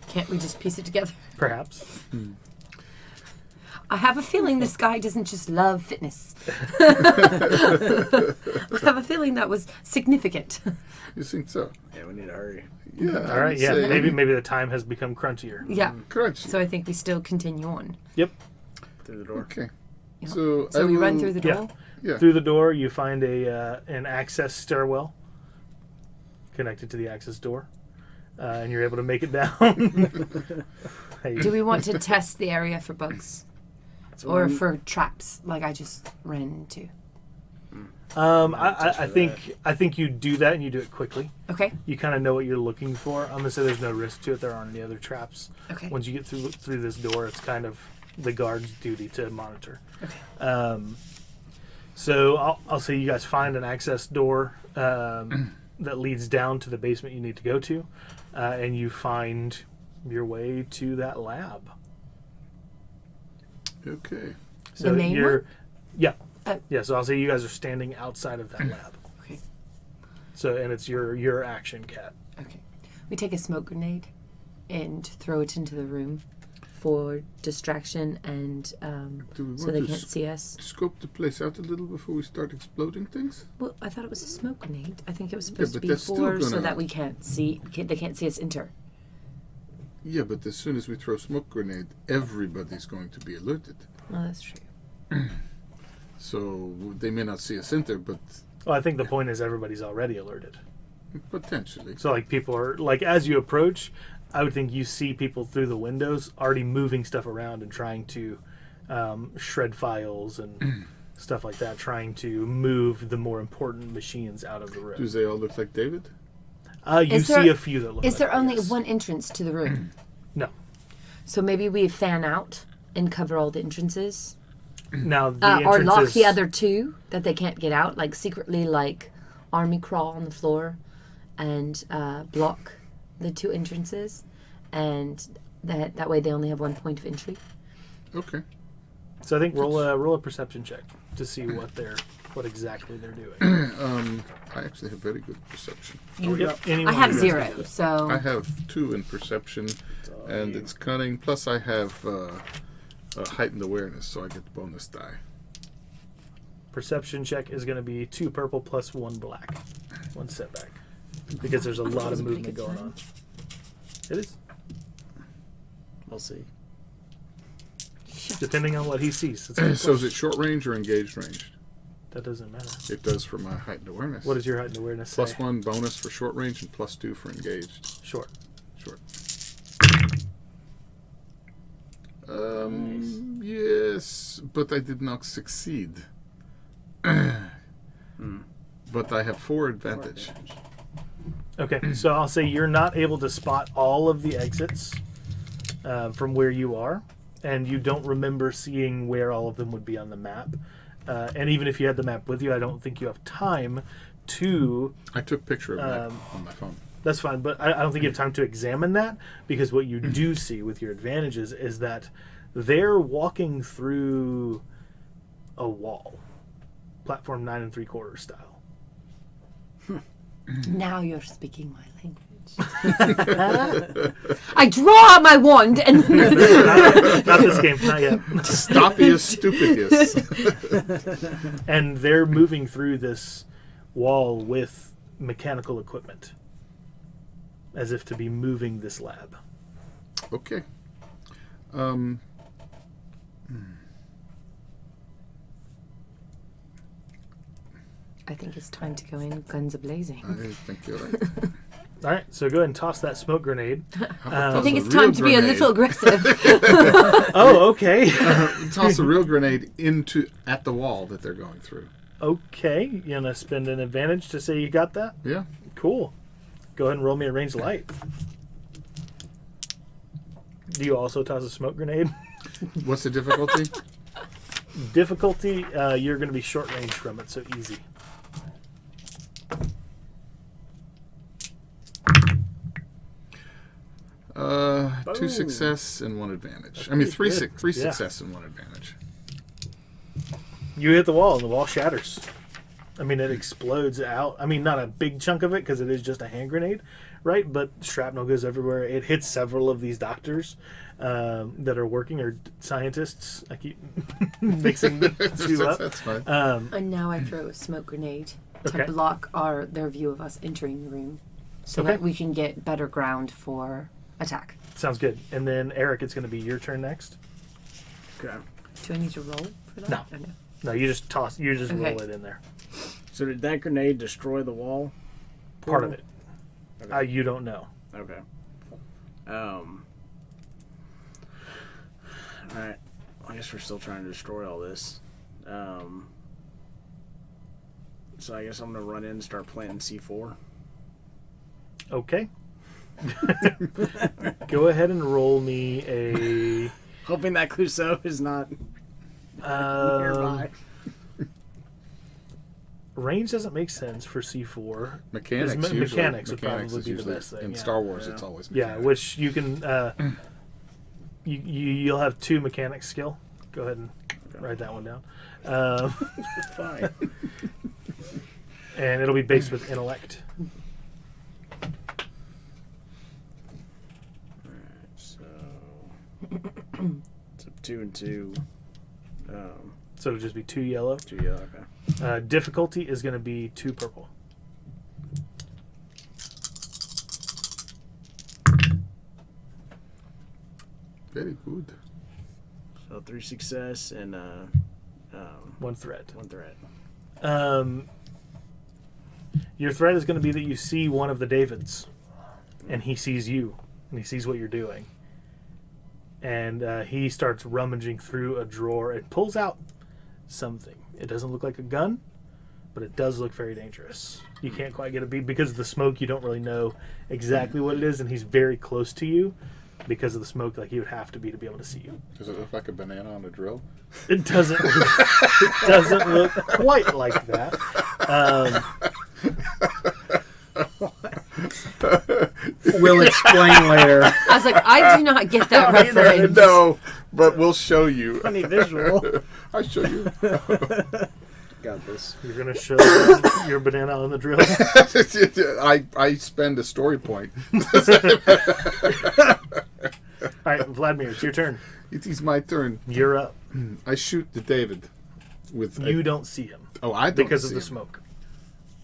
Can't we just piece it together? Perhaps. I have a feeling this guy doesn't just love fitness. I have a feeling that was significant. You think so? Yeah, we need to hurry. Yeah. All right. Yeah. Maybe the time has become crunchier. Yeah. Crunchy. So I think we still continue on. Yep. Through the door. Okay. Yeah. So So I we run will- through the Yeah. door. Yeah. Through the door, you find an access stairwell connected to the access door, and you're able to make it down. Hey, Do we want to test the area for bugs So or we- for traps like I just ran into? I think you do that and you do it quickly. Okay. You kind of know what you're looking for. I'm gonna say there's no risk to it. There aren't any other traps. Okay. Once you get through this door, it's kind of the guard's duty to monitor. Okay. So I'll say you guys find an access door that leads down to the basement you need to go to, and you find your way to that lab. Okay. So The main one? Yeah. Oh. Yeah, so I'll say you guys are standing outside of that lab. Okay. So, and it's your action, Cat. Okay. We take a smoke grenade and throw it into the room for distraction and Do we so want they to can't see us. scope the place out a little before we start exploding things? Well, I thought it was a smoke grenade. I think it was Yeah, supposed but to be that's still for so gonna- that we can't see. They can't see us enter. Yeah, but as soon as we throw smoke grenade, everybody's going to be alerted. Well, that's true. So they may not see us enter, but Well, I think the point is everybody's already alerted. potentially. So, like, people are, like, as you approach, I would think you see people through the windows already moving stuff around and trying to shred files and stuff like that, trying to move the more important machines out of the Do room. they all look like David? You Is see there- a few that look Is like there that, only yes. one entrance to the room? No. So maybe we fan out and cover all the entrances, Now, the or lock entrances- the other two that they can't get out, like secretly, like army crawl on the floor, and block the two entrances, and that way they only have one point of entry. Okay. So I think roll a perception check to see what they're what exactly they're doing. I actually have very good perception. Yep, I anyone have who 0, does so I have 2 in perception, and it's cunning. Plus, I have heightened awareness, so I get the bonus die. Perception check is going to be 2 purple plus 1 black. 1 setback. Because there's a lot was of a pretty movement good going time. on. It is. We'll see. Depending on what he sees. It's a good So is question. it short range or engaged range? That doesn't matter. It does for my heightened awareness. What does your heightened awareness say? +1 bonus for short range and +2 for engaged. Short. Short. Yes, but I did not succeed. But I have 4 advantage. Okay, so I'll say you're not able to spot all of the exits from where you are, and you don't remember seeing where all of them would be on the map. And even if you had the map with you, I don't think you have time to... I took picture of that on my phone. That's fine, but I don't think you have time to examine that, because what you do see with your advantages is that they're walking through a wall. Platform 9 3/4 style. now you're speaking my language. I draw out my wand and Not this game, not yet. Stopius stupidus. And they're moving through this wall with mechanical equipment, as if to be moving this lab. Okay. I think it's time to go in guns a-blazing. I think you're right. All right, so go ahead and toss that smoke grenade. How about I think toss it's a real time to be a grenade? little aggressive. Oh, okay. Toss a real grenade at the wall that they're going through. Okay, you gonna spend an advantage to say you got that? Yeah. Cool. Go ahead and roll me a ranged light. Do you also toss a smoke grenade? What's the difficulty? Difficulty, you're going to be short range from it, so easy. Two Boom. success and 1 advantage. That's I mean, pretty three good. three Yeah. success and 1 advantage. You hit the wall, and the wall shatters. I mean, it explodes out. I mean, not a big chunk of it, because it is just a hand grenade, right? But shrapnel goes everywhere. It hits several of these doctors that are working, or scientists. I keep mixing the two up. That's fine. And now I throw a smoke grenade to Okay. block their view of us entering the room, so Okay. that we can get better ground for attack. Sounds good. And then, Eric, it's going to be your turn next. Okay. Do I need to roll for that? No. Or no? No, you just toss. You just Okay. roll it in there. So did that grenade destroy the wall? Part of it. Okay. You don't know. Okay. All right. I guess we're still trying to destroy all this. So I guess I'm gonna run in and start planting C4. Okay. Go ahead and roll me a. Hoping that Clouseau is not nearby. Range doesn't make sense for C4. Mechanics Me- usually. mechanics would probably is be the usually- best thing, In yeah. Star Wars, Yeah. it's always Yeah, mechanics. which you can. You'll have 2 mechanics skill. Go ahead and write that one down. Fine. And it'll be based with intellect. So 2 and 2. So it'll just be 2 yellow. 2 yellow. Okay. Difficulty is going to be 2 purple. Very good. So 3 success and 1 threat. 1 threat. Your threat is going to be that you see one of the Davids, and he sees you, and he sees what you're doing. And he starts rummaging through a drawer and pulls out something. It doesn't look like a gun, but it does look very dangerous. You can't quite get a beat because of the smoke. You don't really know exactly what it is, and he's very close to you because of the smoke. Like he would have to be able to see you. Does it look like a banana on a drill? It doesn't. It doesn't look quite like that. We'll explain later. I was like, I do not get that reference. No, but we'll show you. Funny visual. I'll show you. Got this. You're gonna show your banana on the drill. I spend a story point. All right, Vladimir, it's your turn. It is my turn. You're up. I shoot the David with. You don't see him I don't because of see the him. smoke.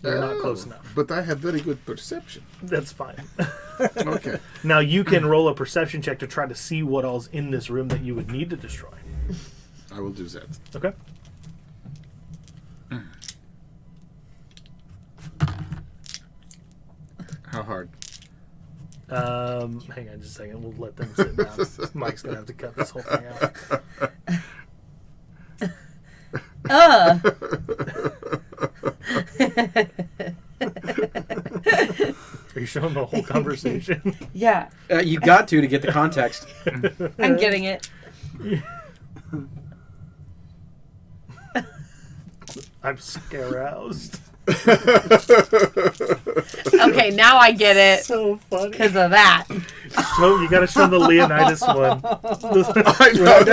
You're not close enough. But I have very good perception. That's fine. Okay. Now you can roll a perception check to try to see what all's in this room that you would need to destroy. I will do that. Okay. How hard? Hang on just a second. We'll let them sit down. Mike's gonna have to cut this whole thing out. Are you showing the whole conversation? Yeah, You got to get the context. I'm getting it. I'm scaroused. Okay, now I get it So funny. because of that. So you got to show the Leonidas one. I know.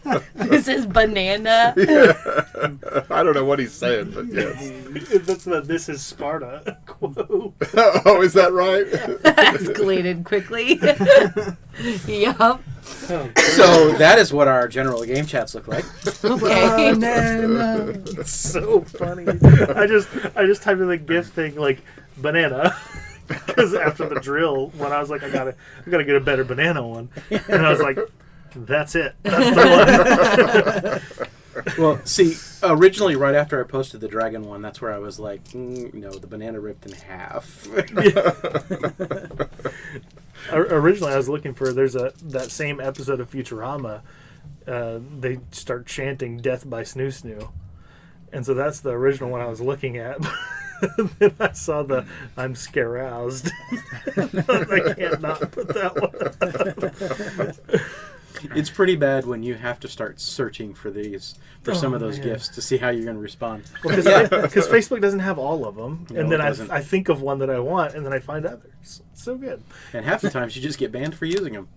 Oh, this is banana. I don't know what he's saying, but yes. That's the "This is Sparta" quote. Oh, is that right? Escalated quickly. Yup. So that is what our general game chats look like. Okay. It's so funny. I just typed in the GIF thing like banana because after the drill, when I was like, I gotta get a better banana one, and I was like, that's it. That's the one. Well, see, originally, right after I posted the dragon one, that's where I was like, no, the banana ripped in half. Originally, I was looking for that same episode of Futurama. They start chanting "Death by Snoo Snoo," and so that's the original one I was looking at. Then I saw the "I'm scaroused." I can't not put that one. It's pretty bad when you have to start searching for some of those man. gifts to see how you're going to respond. Because Facebook doesn't have all of them, No, and then it doesn't. I think of one that I want, and then I find others. It's so good. And half the times you just get banned for using them.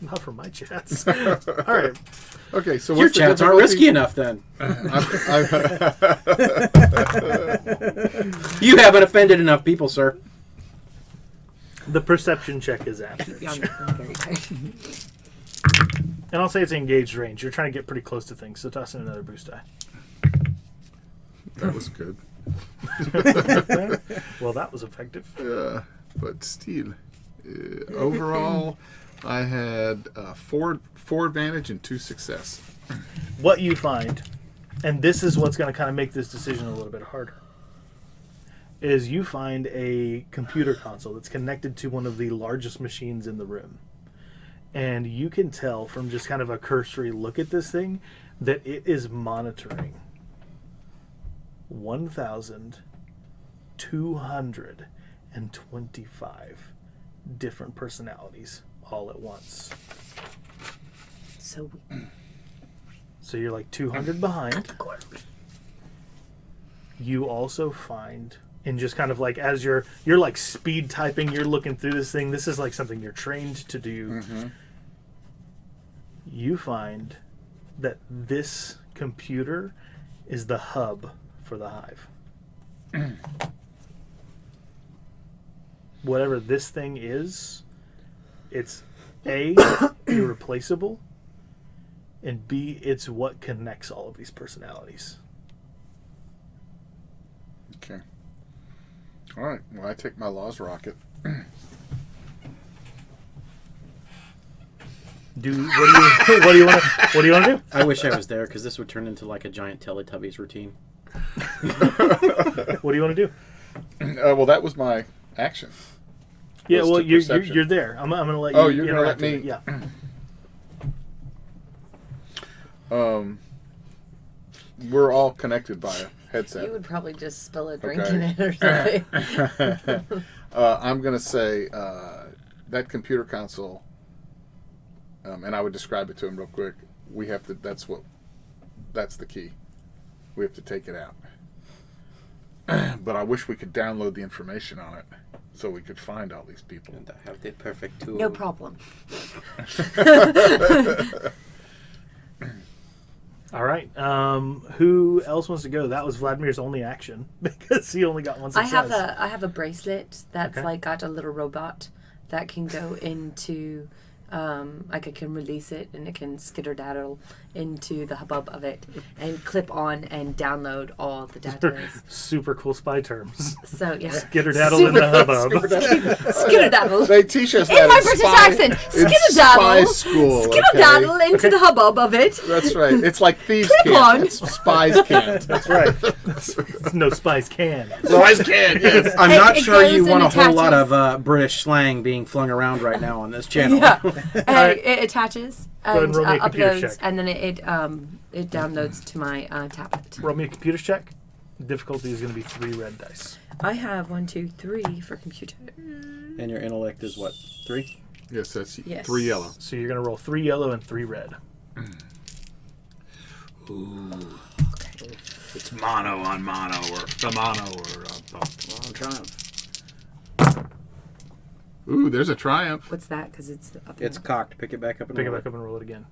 Not for my chats. All right. Okay, so Your what's the chats aren't difficulty? risky enough then. You haven't offended enough people, sir. The perception check is average. And I'll say it's engaged range. You're trying to get pretty close to things, so toss in another boost die. That was good. Well, that was effective. But still, overall, I had four advantage and 2 success. What you find, and this is what's going to kind of make this decision a little bit harder, is you find a computer console that's connected to one of the largest machines in the room. And you can tell from just kind of a cursory look at this thing that it is monitoring 1,225 different personalities all at once. So So you're like 200 behind. You also find, and just kind of like as you're like speed typing, you're looking through this thing. This is like something you're trained to do. Mm-hmm. You find that this computer is the hub for the hive. Whatever this thing is, it's A, irreplaceable, and B, it's what connects all of these personalities. Okay. All right. Well, I take my Laws rocket. What do you want to do? I wish I was there because this would turn into like a giant Teletubbies routine. What do you want to do? Well, that was my action. Yeah, Was well, to you're perception. there. I'm going to let you. Oh, you're gonna let interact with me- it. Yeah. We're all connected by a headset. you would probably just spill a drink Okay. in it or something. I'm going to say that computer console, and I would describe it to him real quick. We have to. That's the key. We have to take it out. But I wish we could download the information on it so we could find all these people. And I have the perfect tool. No problem. All right. Who else wants to go? That was Vladimir's only action because he only got one success. I have a bracelet that's Okay. like got a little robot that can go into like I can release it and it can skitter-daddle into the hubbub of it and clip on and download all the data. Super cool spy terms. So yeah, Skitter-daddle in the hubbub. skitter-daddle. They teach us In that my in British spy, accent, in spy skitter-daddle, school. skitter-daddle Okay? into the hubbub of it. That's right. It's like thieves Clip can't. on. It's spies can't. That's right. No spies can. Spies can't. Yes. I'm It- not it sure you goes want a and whole lot attaches. of British slang being flung around right now on this channel. Yeah, right. it attaches ahead and and roll me a computer uploads, check. and then it downloads to my tablet. Roll me a computer check. Difficulty is going to be 3 red dice. I have 1, 2, 3 for computer. And your intellect is what? 3? Yes, that's Yes. 3 yellow. So you're going to roll 3 yellow and 3 red. Ooh. It's mono on mono or mono or. Well, Triumph. Ooh, there's a triumph. What's that? Because it's up. It's cocked. Pick it back up and Pick it roll back up and roll it again.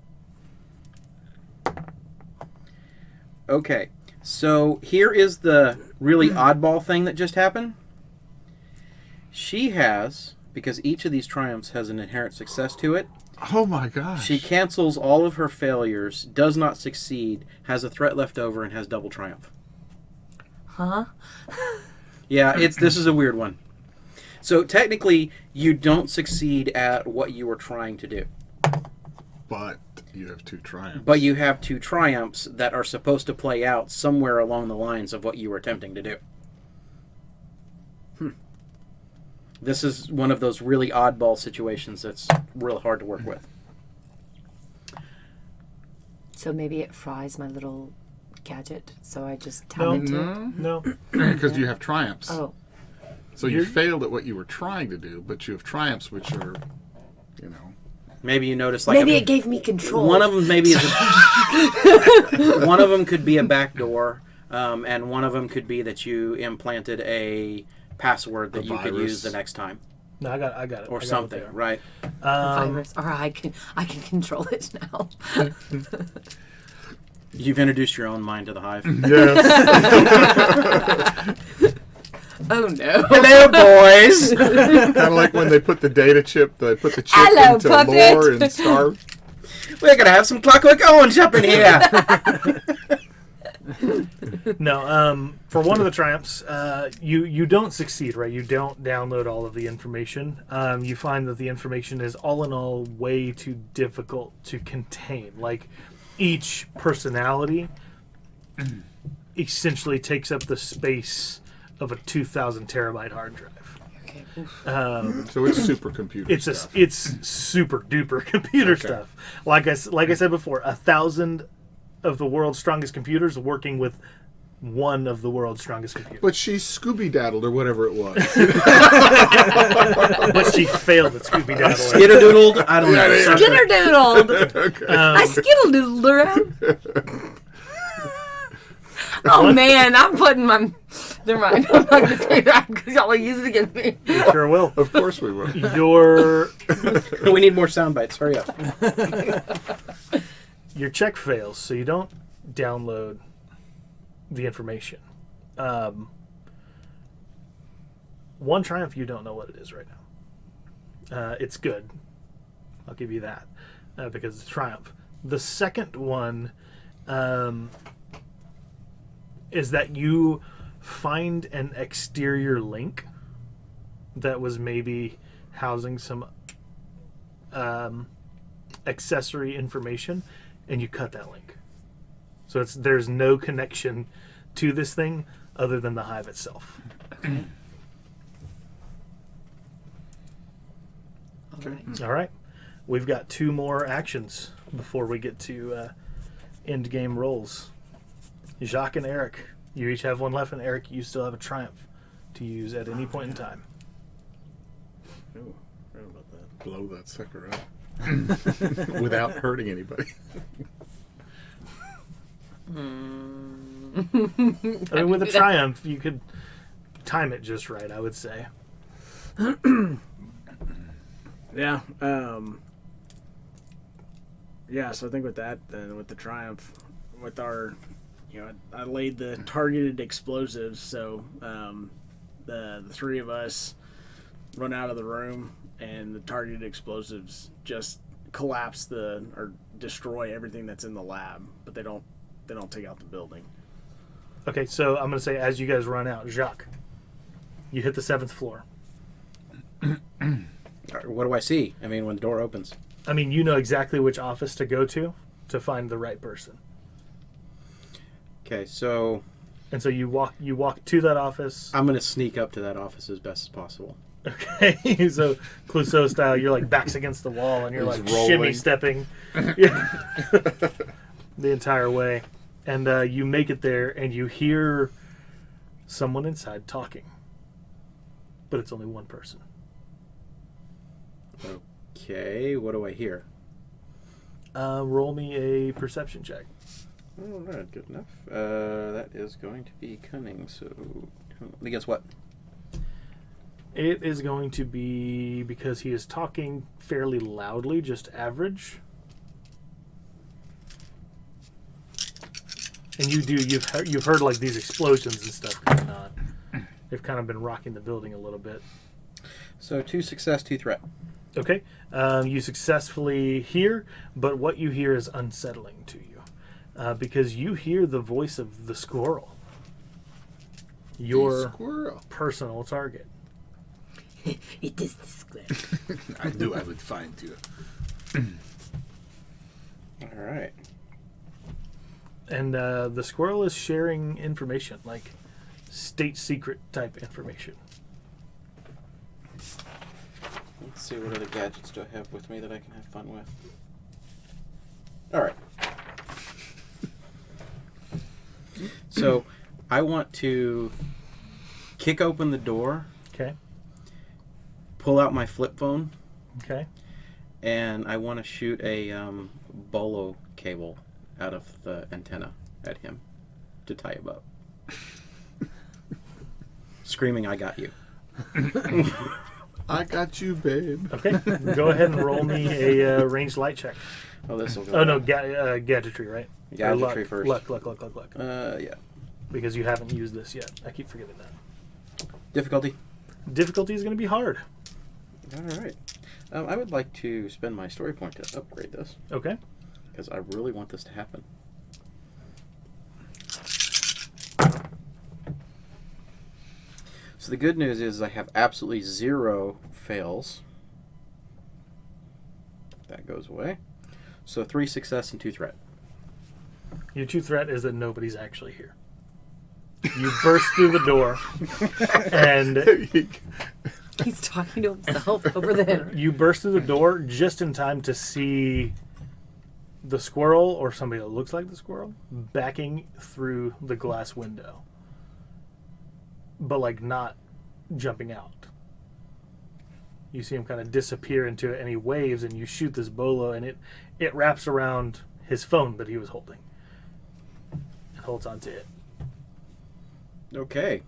Okay, so here is the really oddball thing that just happened. She has, because each of these triumphs has an inherent success to it, Oh my gosh. she cancels all of her failures, does not succeed, has a threat left over, and has double triumph. Huh? Yeah, this is a weird one. So technically, you don't succeed at what you were trying to do. But you have 2 triumphs. But you have 2 triumphs that are supposed to play out somewhere along the lines of what you were attempting to do. This is one of those really oddball situations that's real hard to work with. So maybe it fries my little gadget. So I just tap No. into it. No, No. because you have triumphs. Oh, So you failed at what you were trying to do, but you have triumphs, which are, you know. Maybe you notice like maybe it gave me control. one of them maybe is one of them could be a back door, and one of them could be that you implanted a password that A you could virus. use the next time No, I got it. or I got it something, there. right? virus, or I can control it now. You've introduced your own mind to the hive. Yes. Oh no! Hello, boys. Kind of like when they put the data chip, they put the chip Hello, into puppet. lore and Star. We're gonna have some Clockwork Orange up in here. No, for one of the triumphs, you don't succeed, right? You don't download all of the information. You find that the information is all in all way too difficult to contain. Like, each personality essentially takes up the space of a 2,000 terabyte hard drive. Okay. So it's supercomputer It's stuff. it's super duper computer stuff. Like I said before, 1,000 of the world's strongest computers working with one of the world's strongest computers. But she Scooby-daddled or whatever it was. But she failed at Scooby Daddle. Skitterdoodled. I don't know. something. Skitterdoodled. I skittledoodled around. Oh man, I'm putting my. Never mind. I'm not gonna say that because y'all will use it against me. You sure will. Of course we will. Your We need more sound bites. Hurry up. your check fails, so you don't download the information. One triumph, you don't know what it is right now. It's good. I'll give you that because it's triumph. The second one is that you find an exterior link that was maybe housing some accessory information, and you cut that link. So there's no connection to this thing other than the hive itself. Alright. All right. We've got 2 more actions before we get to end game rolls. Jacques and Eric, you each have 1 left, and Eric, you still have a triumph to use at any point in time. Ooh, right about that. Blow that sucker up. Without hurting anybody. I mean, with a triumph, you could time it just right, I would say. Yeah. Yeah, so I think with that, then with the Triumph, with our, I laid the targeted explosives, so the three of us run out of the room, and the targeted explosives just collapse or destroy everything that's in the lab, but they don't take out the building. Okay, so I'm going to say as you guys run out, Jacques, you hit the 7th floor. What do I see? I mean, when the door opens. I mean, you know exactly which office to go to find the right person. Okay, so And so you walk to that office. I'm going to sneak up to that office as best as possible. Okay, so Clouseau style, you're like backs against the wall and you're He's like rolling. shimmy stepping the entire way. And you make it there and you hear someone inside talking. But it's only one person. Okay, what do I hear? Roll me a perception check. All right, good enough. That is going to be cunning, so let me guess what? It is going to be, because he is talking fairly loudly, just average. And you've heard like these explosions and stuff going on. They've kind of been rocking the building a little bit. So 2 success, 2 threat. Okay, you successfully hear, but what you hear is unsettling to you, because you hear the voice of the squirrel, your Squirrel. personal target. It is the square. I knew I would find you. All right. And the squirrel is sharing information, like state secret type information. Let's see, what other gadgets do I have with me that I can have fun with? All right. So I want to kick open the door, Okay. pull out my flip phone, Okay. and I want to shoot a bolo cable out of the antenna at him to tie him up. Screaming, "I got you." I got you, babe. Okay. Go ahead and roll me a ranged light check. Oh, this will go. Oh no, gadgetry, right? Or Gadgetry luck. first. Luck. Yeah. Because you haven't used this yet. I keep forgetting that. Difficulty. Difficulty is going to be hard. All right. I would like to spend my story point to upgrade this Okay. because I really want this to happen. So the good news is I have absolutely 0 fails. That goes away. So 3 success and 2 threat. Your 2 threat is that nobody's actually here. You burst through the door, and He's talking to himself over there. you burst through the door just in time to see the squirrel, or somebody that looks like the squirrel, backing through the glass window. But like not jumping out. You see him kind of disappear into it, and he waves, and you shoot this bolo, and it wraps around his phone that he was holding. And holds onto it. Okay.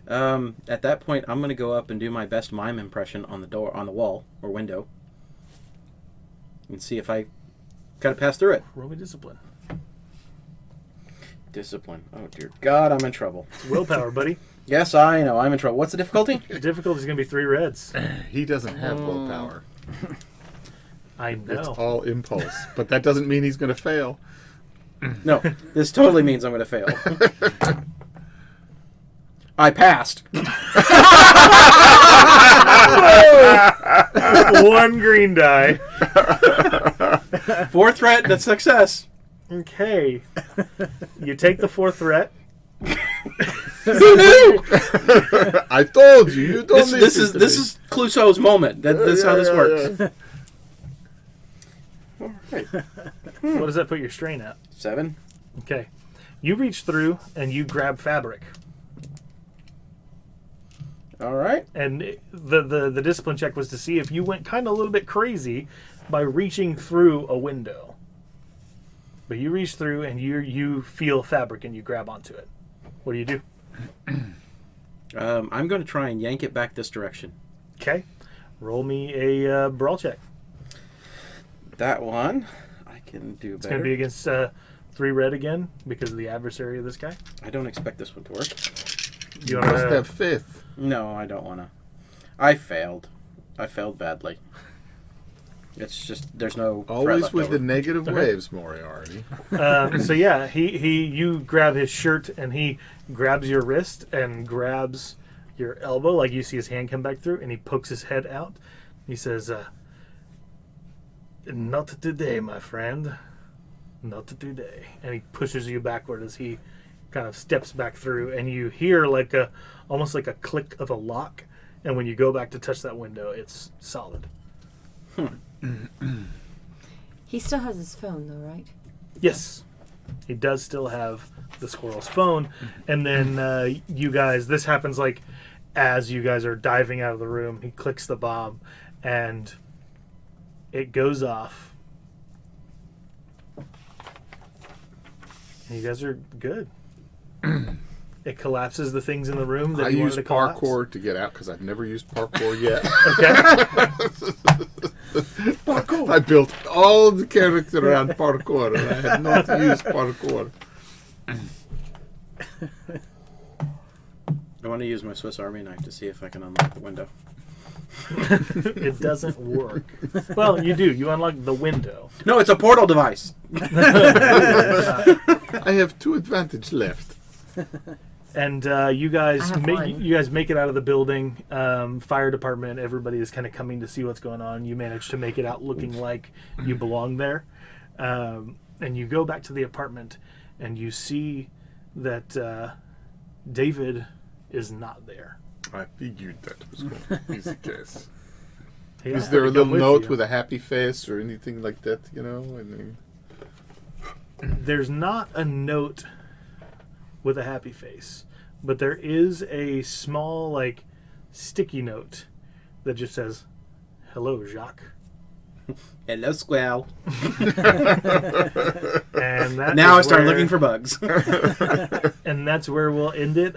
At that point, I'm going to go up and do my best mime impression on the door, on the wall or window, and see if I kind of pass through it. Roll me discipline. Discipline. Oh dear God, I'm in trouble. It's willpower, buddy. Yes, I know. I'm in trouble. What's the difficulty? The difficulty is going to be 3 reds. He doesn't have willpower. I It's know. all impulse. But that doesn't mean he's going to fail. No, this totally means I'm going to fail. I passed. 1 green die. 4 threat, that's success. Okay. You take the 4th threat. I told you. You don't This is Clouseau's moment. That's how this works. All right. What does that put your strain at? 7. Okay. You reach through and you grab fabric. All right. And the discipline check was to see if you went kind of a little bit crazy by reaching through a window. But you reach through and you feel fabric and you grab onto it. What do you do? I'm going to try and yank it back this direction. Okay. Roll me a brawl check. That one, I can do It's better. going to be against 3 red again because of the adversary of this guy. I don't expect this one to work. You Must want have faith. No, I don't want to. I failed. I failed badly. It's just, there's no threat Always left with over. the negative Okay. waves, Moriarty. so yeah, you grab his shirt and he grabs your wrist and grabs your elbow, like you see his hand come back through, and he pokes his head out. He says, "Not today, my friend. Not today." And he pushes you backward as he kind of steps back through, and you hear like almost like a click of a lock. And when you go back to touch that window, it's solid. He still has his phone, though, right? Yes, he does still have the squirrel's phone. And then you guys, this happens like as you guys are diving out of the room. He clicks the bomb, and it goes off. And you guys are good. It collapses the things in the room that I you wanted used to collapse. parkour to get out because I've never used parkour yet. Parkour. I built all the character around parkour, and I had not used parkour. I want to use my Swiss Army knife to see if I can unlock the window. It doesn't work. Well, you do. You unlock the window. No, it's a portal device. I have 2 advantage left. And you guys I have one. you guys make it out of the building. Fire department, everybody is kind of coming to see what's going on. You manage to make it out looking like you belong there. And you go back to the apartment, and you see that David is not there. I figured that was going to be the case. Yeah, Is there a I had to little come note you. with a happy face or anything like that, you know? I mean, There's not a note with a happy face, but there is a small, like, sticky note that just says, "Hello, Jacques." Hello, squirrel. And that Now I is start where- looking for bugs. And that's where we'll end it.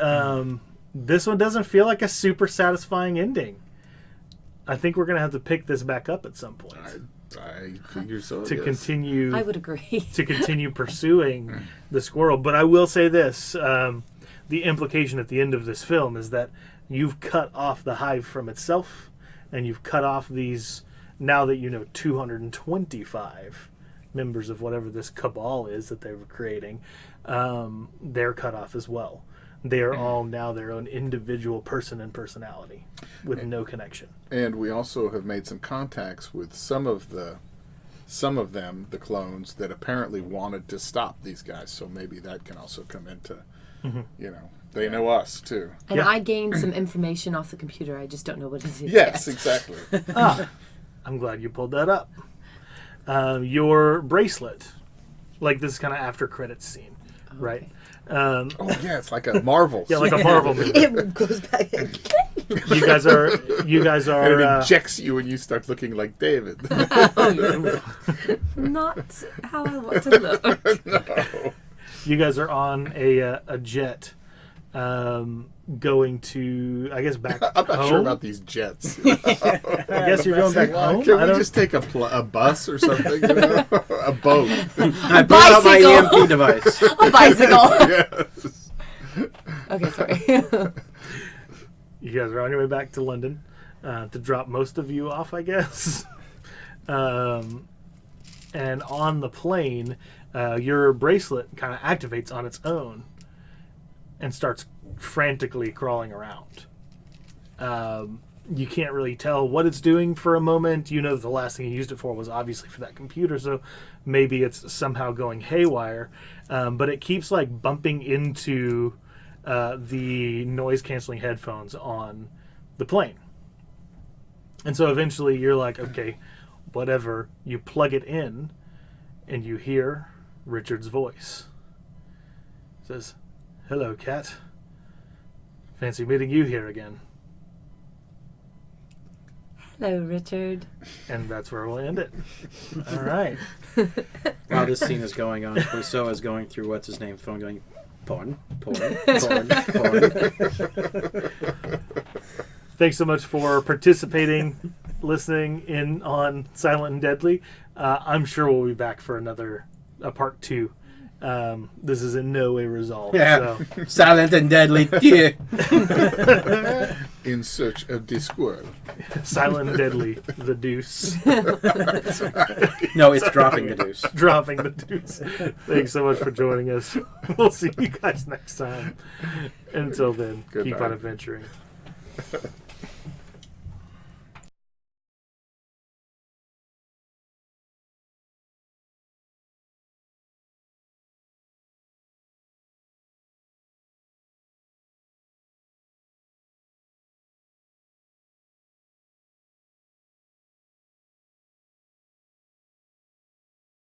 This one doesn't feel like a super satisfying ending. I think we're going to have to pick this back up at some point I figure so. to yes. continue I would agree. to continue pursuing the squirrel. But I will say this, the implication at the end of this film is that you've cut off the hive from itself, and you've cut off these, now that you know 225 members of whatever this cabal is that they were creating, they're cut off as well. They are all now their own individual person and personality with no connection. And we also have made some contacts with some of them, the clones, that apparently wanted to stop these guys. So maybe that can also come into, you know, they know us too. And Yeah. I gained some information off the computer. I just don't know what it is Yes, yet. exactly. I'm glad you pulled that up. Your bracelet, like this kind of after credits scene, right? Oh yeah, it's like a Marvel. Yeah, like a Marvel movie. It goes back. You guys are and it injects you and you start looking like David. Not how I want to look. No. you guys are on a jet, going to, I guess, back I'm not home. sure about these jets. I guess you're going back home. Can I we don't- just take a bus or something? You know? A boat. I pulled out my Bicycle. EMP device. A bicycle. Yes. Okay, sorry. You guys are on your way back to London to drop most of you off, I guess. And on the plane, your bracelet kind of activates on its own and starts frantically crawling around. You can't really tell what it's doing for a moment. You know that the last thing you used it for was obviously for that computer, so maybe it's somehow going haywire. But it keeps like bumping into the noise-canceling headphones on the plane. And so eventually you're like, okay, whatever. You plug it in, and you hear Richard's voice. It says, "Hello, Cat. Fancy meeting you here again." Hello, Richard. And that's where we'll end it. All right. While this scene is going on, Clouseau is going through what's his name phone, going porn, porn, porn, porn. thanks so much for participating, listening in on Silent and Deadly. I'm sure we'll be back for a part 2. This is in no way resolved. Yeah. So. Silent and deadly. Yeah. In search of the squirrel. Silent and Deadly, the deuce. No, it's dropping the deuce. Dropping the deuce. Thanks so much for joining us. We'll see you guys next time. Until then, Good keep night. on adventuring.